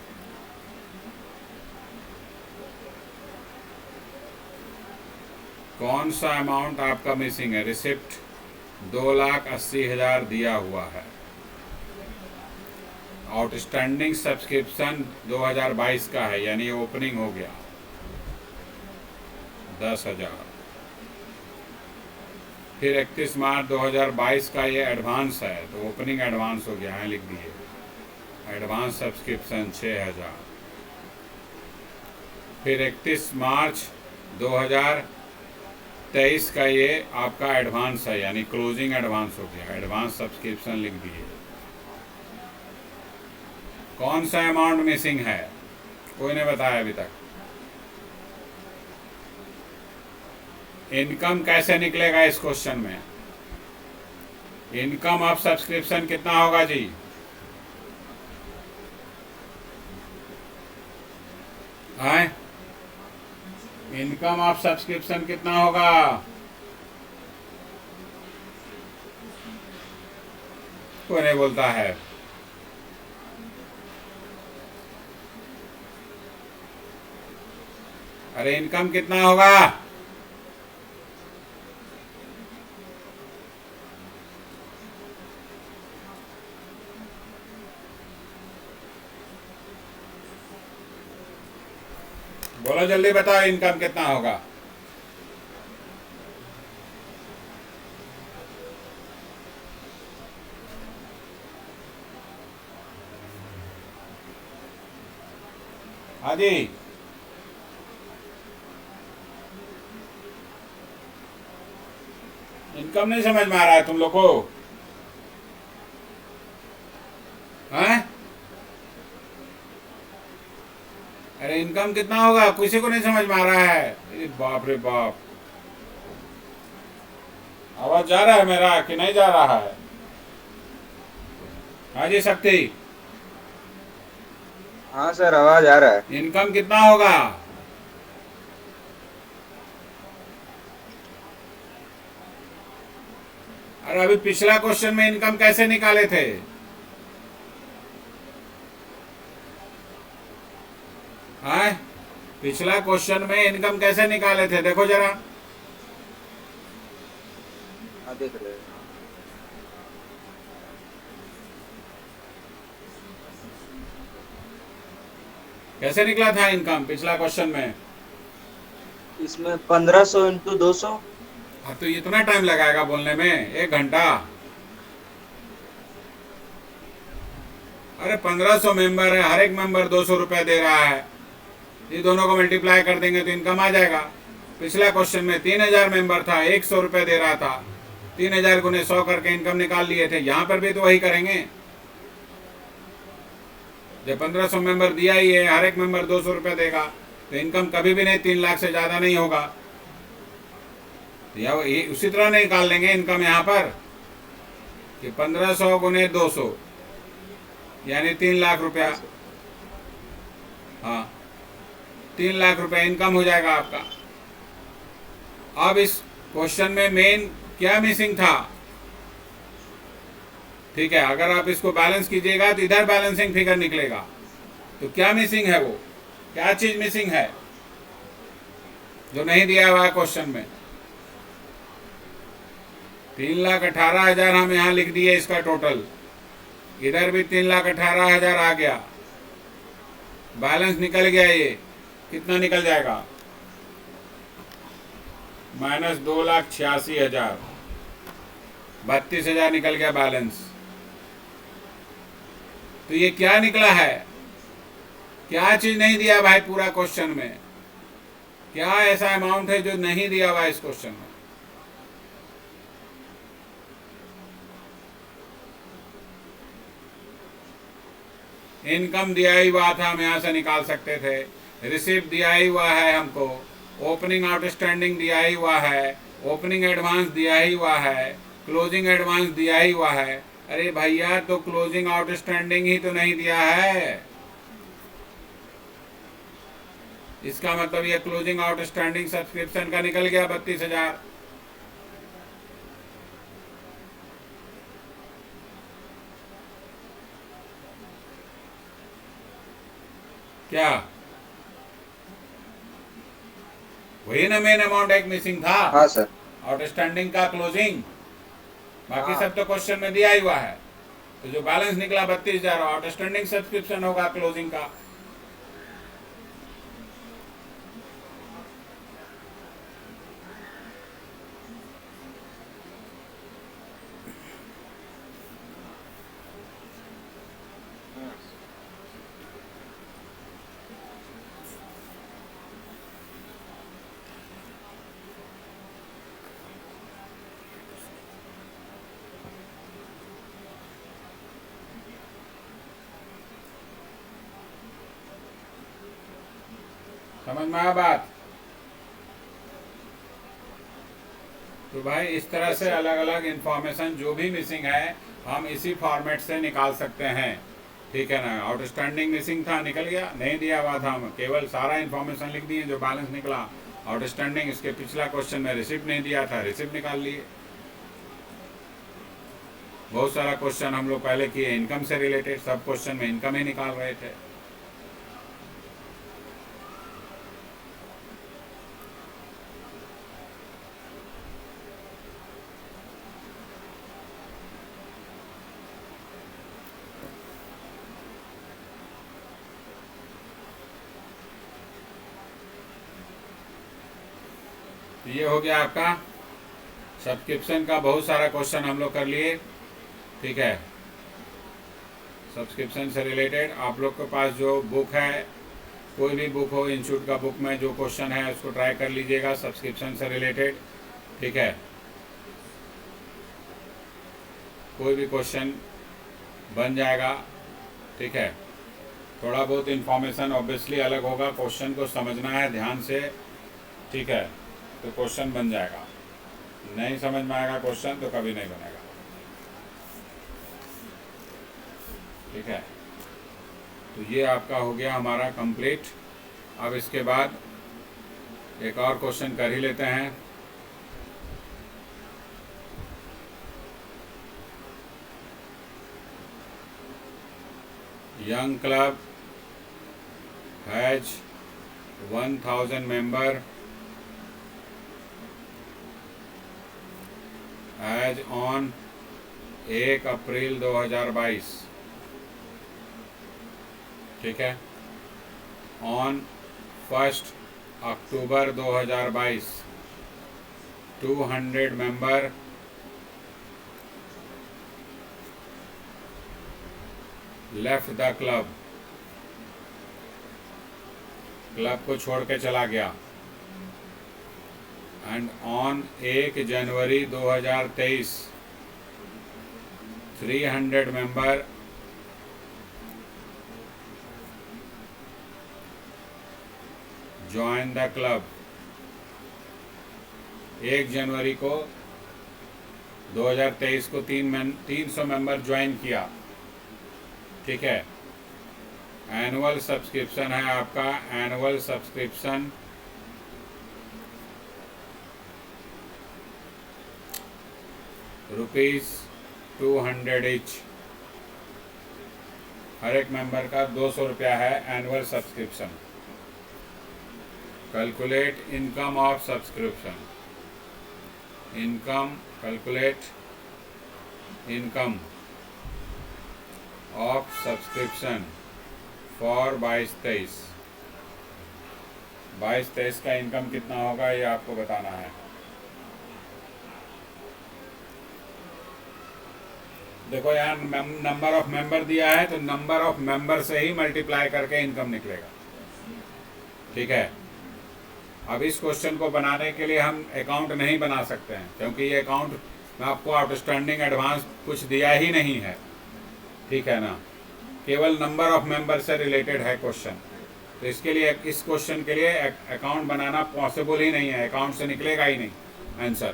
Speaker 1: कौन सा अमाउंट आपका मिसिंग है? रिसिप्ट 2,80,000 दिया हुआ है। आउटस्टैंडिंग सब्सक्रिप्शन 2022 का है, यानी ओपनिंग हो गया 10,000। फिर 31 मार्च 2022 का ये एडवांस है, तो ओपनिंग एडवांस हो गया है, लिख दिए एडवांस सब्सक्रिप्शन 6,000। फिर 31 मार्च 2023 का ये आपका एडवांस है, यानी क्लोजिंग एडवांस हो गया, एडवांस सब्सक्रिप्शन लिख दिए। कौन सा अमाउंट मिसिंग है? कोई ने बताया अभी तक। इनकम कैसे निकलेगा इस क्वेश्चन में? इनकम ऑफ सब्सक्रिप्शन कितना होगा जी? है इनकम ऑफ सब्सक्रिप्शन कितना होगा? कोई नहीं बोलता है। अरे इनकम कितना होगा? बोलो जल्दी बताओ, इनकम कितना होगा? हाँ जी, इनकम नहीं समझ में आ रहा है तुम लोग को? हैं? अरे इनकम कितना होगा, किसी को नहीं समझ में आ रहा है? अरे बाप रे बाप, आवाज जा रहा है मेरा कि नहीं जा रहा है? हाँ जी शक्ति,
Speaker 4: हाँ सर, आवाज आ रहा है।
Speaker 1: इनकम कितना होगा? अरे अभी पिछला क्वेश्चन में इनकम कैसे निकाले थे? हाँ, पिछला क्वेश्चन में इनकम कैसे निकाले थे, देखो जरा।
Speaker 4: हाँ देख रहे हैं।
Speaker 1: कैसे निकला था इनकम पिछला क्वेश्चन में?
Speaker 4: इसमें 1500 इंटू 200।
Speaker 1: हाँ, तो इतना टाइम लगाएगा बोलने में? 1 घंटा? अरे 1500 मेंबर है, हर एक मेंबर 200 रुपए दे रहा है, ये दोनों को मल्टीप्लाई कर देंगे तो इनकम आ जाएगा। पिछला क्वेश्चन में 3000 मेंबर था, 100 रुपए दे रहा था, 3000 गुने 100 करके इनकम निकाल लिए थे। यहाँ पर भी तो वही करेंगे, जब 1500 मेंबर दिया ही है, हर एक मेंबर 200 रुपए देगा, तो इनकम कभी भी नहीं 3 लाख से ज्यादा नहीं होगा। या उसी तरह निकाल लेंगे इनकम यहाँ पर कि 1500 गुने 200 यानी 3 लाख रुपया। हाँ, 3 लाख रुपया इनकम हो जाएगा आपका। अब इस क्वेश्चन में मेन क्या मिसिंग था? ठीक है, अगर आप इसको बैलेंस कीजिएगा तो इधर बैलेंसिंग फिगर निकलेगा। तो क्या मिसिंग है, वो क्या चीज मिसिंग है जो नहीं दिया हुआ है क्वेश्चन में? 3,18,000 हम यहाँ लिख दिए, इसका टोटल इधर भी 3,18,000 आ गया, बैलेंस निकल गया। ये कितना निकल जाएगा? माइनस 2,86,000, 32,000 निकल गया बैलेंस। तो ये क्या निकला है? क्या चीज नहीं दिया भाई पूरा क्वेश्चन में? क्या ऐसा अमाउंट है जो नहीं दिया हुआ इस क्वेश्चन में? इनकम दिया ही हुआ था, हम यहां से निकाल सकते थे। रिसिप्ट दिया ही हुआ है हमको, ओपनिंग आउटस्टैंडिंग दिया ही हुआ है, ओपनिंग एडवांस दिया ही हुआ है, क्लोजिंग एडवांस दिया ही हुआ है। अरे भैया, तो क्लोजिंग आउटस्टैंडिंग ही तो नहीं दिया है। इसका मतलब ये क्लोजिंग आउटस्टैंडिंग सब्सक्रिप्शन का निकल गया 32,000। क्या वही ना मेन अमाउंट एक मिसिंग था,
Speaker 4: हाँ सर।
Speaker 1: आउटस्टैंडिंग का क्लोजिंग, बाकी
Speaker 4: हाँ।
Speaker 1: सब तो क्वेश्चन में दिया ही हुआ है। तो जो बैलेंस निकला 32,000 आउटस्टैंडिंग सब्सक्रिप्शन होगा क्लोजिंग का। समझ में आया बात? तो भाई इस तरह से अलग अलग इंफॉर्मेशन जो भी मिसिंग है हम इसी फॉर्मेट से निकाल सकते हैं, ठीक है ना। आउटस्टैंडिंग मिसिंग था, निकल गया, नहीं दिया हुआ था, हम केवल सारा इंफॉर्मेशन लिख दिए जो बैलेंस निकला। आउटस्टैंडिंग, इसके पिछला क्वेश्चन में रिसिप्ट नहीं दिया था, रिसिप्ट निकाल लिए। बहुत सारा क्वेश्चन हम लोग पहले किए इनकम से रिलेटेड, सब क्वेश्चन में इनकम ही निकाल रहे थे। ये हो गया आपका सब्सक्रिप्शन का, बहुत सारा क्वेश्चन हम लोग कर लिए, ठीक है। सब्सक्रिप्शन से रिलेटेड आप लोग के पास जो बुक है, कोई भी बुक हो, इंस्टीट्यूट का बुक में जो क्वेश्चन है उसको ट्राई कर लीजिएगा सब्सक्रिप्शन से रिलेटेड, ठीक है। कोई भी क्वेश्चन बन जाएगा, ठीक है। थोड़ा बहुत इंफॉर्मेशन ऑब्वियसली अलग होगा, क्वेश्चन को समझना है ध्यान से, ठीक है, तो क्वेश्चन बन जाएगा। नहीं समझ में आएगा क्वेश्चन तो कभी नहीं बनेगा, ठीक है। तो ये आपका हो गया हमारा कंप्लीट। अब इसके बाद एक और क्वेश्चन कर ही लेते हैं। Young Club has 1,000 member as on 1 April 2022, ठीक है। On 1 October 2022 200 member left the club, club को छोड़ के चला गया। And on 1 January 2023 300 member join the club. 1 जनवरी को 2023 को 300 मेंबर ज्वाइन किया, ठीक है। एनुअल सब्सक्रिप्शन है आपका, एनुअल सब्सक्रिप्शन ₹200 ईच, हर एक मेंबर का 200 रुपया है annual subscription. Calculate income of subscription, income, calculate income of subscription for 22-23। 22-23 का इनकम कितना होगा ये आपको बताना है। देखो यहाँ नंबर ऑफ मेंबर दिया है, तो नंबर ऑफ मेंबर से ही मल्टीप्लाई करके इनकम निकलेगा, ठीक है। अब इस क्वेश्चन को बनाने के लिए हम अकाउंट नहीं बना सकते हैं, क्योंकि ये अकाउंट में आपको आउटस्टैंडिंग एडवांस कुछ दिया ही नहीं है, ठीक है ना। केवल नंबर ऑफ मेंबर से रिलेटेड है क्वेश्चन, तो इसके लिए, इस क्वेश्चन के लिए अकाउंट बनाना पॉसिबल ही नहीं है, अकाउंट से निकलेगा ही नहीं आंसर।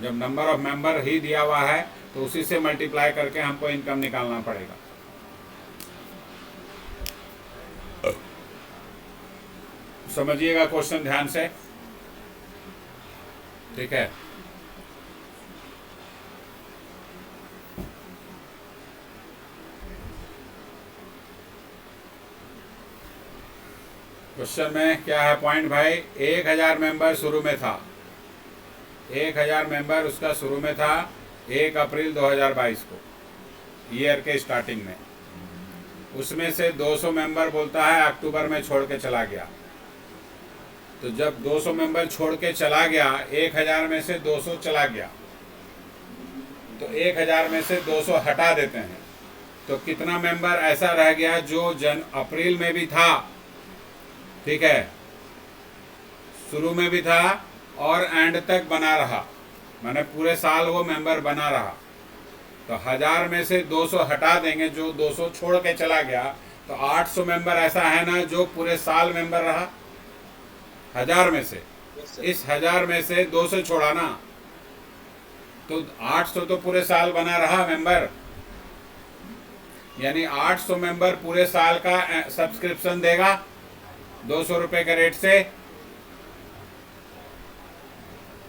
Speaker 1: जब नंबर ऑफ मेंबर ही दिया हुआ है तो उसी से मल्टीप्लाई करके हमको इनकम निकालना पड़ेगा। समझिएगा क्वेश्चन ध्यान से, ठीक है। क्वेश्चन में क्या है पॉइंट भाई? 1000 मेंबर शुरू में था, 1000 मेंबर उसका शुरू में था 1 अप्रैल 2022 को, ईयर के स्टार्टिंग में। उसमें से 200 मेंबर बोलता है अक्टूबर में छोड़ के चला गया। तो जब 200 मेंबर छोड़ के चला गया, 1000 में से 200 चला गया, तो 1000 में से 200 हटा देते हैं, तो कितना मेंबर ऐसा रह गया जो अप्रैल में भी था, ठीक है, शुरू में भी था और एंड तक बना रहा, माने पूरे साल वो मेंबर बना रहा। तो 1000 में से 200 हटा देंगे, जो 200 छोड़ के चला गया, तो 800 मेंबर ऐसा है ना जो पूरे साल मेंबर रहा 1000 में से। इस 1000 में से 200 छोड़ा ना, तो 800 तो पूरे साल बना रहा मेंबर, यानी 800 मेंबर पूरे साल का सब्सक्रिप्शन देगा 200 रुपए के रेट से।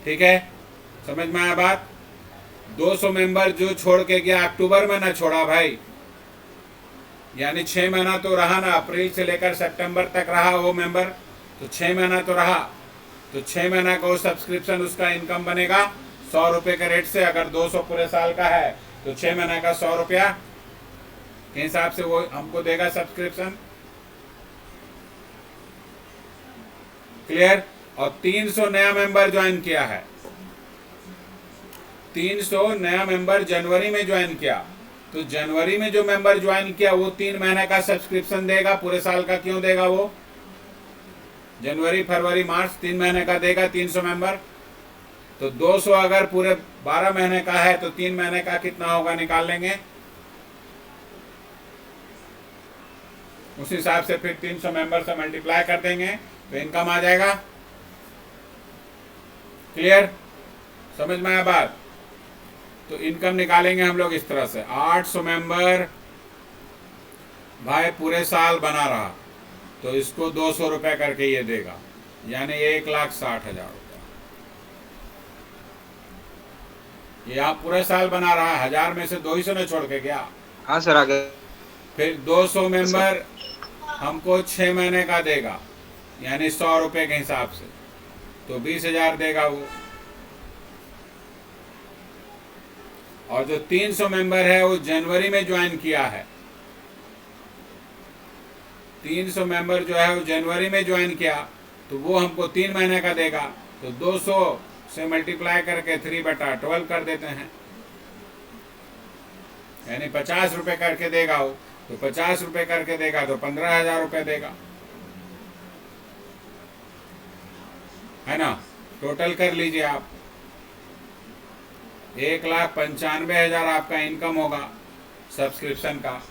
Speaker 1: ठीक है, समझ में आया बात? 200 मेंबर जो छोड़ के गया, अक्टूबर में ना छोड़ा भाई, यानी 6 महीना तो रहा ना, अप्रैल से लेकर सितंबर तक रहा वो मेंबर, तो 6 महीना तो रहा, तो 6 महीना का वो सब्सक्रिप्शन उसका इनकम बनेगा 100 रुपए के रेट से। अगर 200 पूरे साल का है तो 6 महीना का 100 रुपया के हिसाब से वो हमको देगा सब्सक्रिप्शन। क्लियर? और 300 नया मेंबर ज्वाइन किया है, 300 नया मेंबर जनवरी में ज्वाइन किया, तो जनवरी में जो मेंबर ज्वाइन किया वो 3 महीने का सब्सक्रिप्शन देगा, पूरे साल का क्यों देगा? वो जनवरी फरवरी मार्च 3 महीने का देगा 300 मेंबर। तो 200 अगर पूरे 12 महीने का है तो 3 महीने का कितना होगा निकाल लेंगे, उस हिसाब से फिर 300 मेंबर से मल्टीप्लाई कर देंगे तो इनकम आ जाएगा। क्लियर? समझ में आया बात? तो इनकम निकालेंगे हम लोग इस तरह से, 800 मेंबर भाई पूरे साल बना रहा, तो इसको 200 रुपए करके ये देगा, यानी 1,60,000 रुपए। ये आप पूरे साल बना रहा है, 1000 में से 200 ने छोड़ के गया।
Speaker 4: हाँ सर, आगे।
Speaker 1: फिर 200 मेंबर हमको 6 महीने का देगा, यानी 100 रुपए के हिसाब से, तो 20,000 देगा वो। और जो 300 मेंबर है वो जनवरी में ज्वाइन किया है, 300 मेंबर जो है वो जनवरी में ज्वाइन किया, तो वो हमको 3 महीने का देगा, तो 200 से मल्टीप्लाई करके 3/12 कर देते हैं, यानी 50 रुपए करके देगा वो। तो 50 रुपए करके देगा तो 15,000 रुपए देगा, है ना? टोटल कर लीजिए आप, 1,95,000 आपका इनकम होगा सब्सक्रिप्शन का।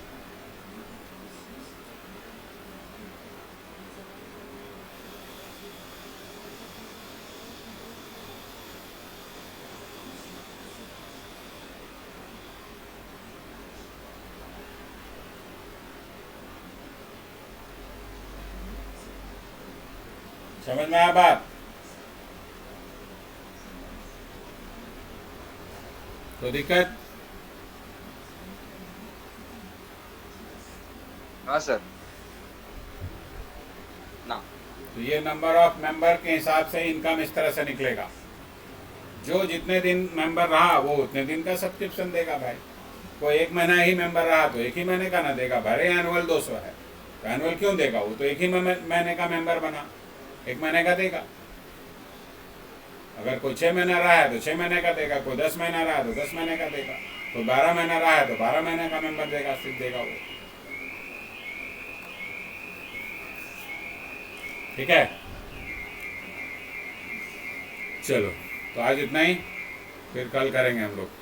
Speaker 1: समझ में आया बात? तो दिक्कत?
Speaker 4: हाँ सर ना।
Speaker 1: तो ये नंबर ऑफ मेंबर के हिसाब से इनकम इस तरह से निकलेगा, जो जितने दिन मेंबर रहा वो उतने दिन का सब्सक्रिप्शन देगा भाई। कोई 1 महीना ही मेंबर रहा तो 1 ही महीने का ना देगा, भले एनुअल 200 है तो एनुअल क्यों देगा? वो तो 1 ही महीने का मेंबर बना, 1 महीने का देगा। अगर कोई 6 महीना रहा है तो 6 महीने का देगा, कोई 10 महीना रहा है तो 10 महीने का देगा, कोई 12 महीना रहा है तो 12 महीने का मेंबर देगा, सिर्फ देगा वो। ठीक है, चलो तो आज इतना ही, फिर कल करेंगे हम लोग।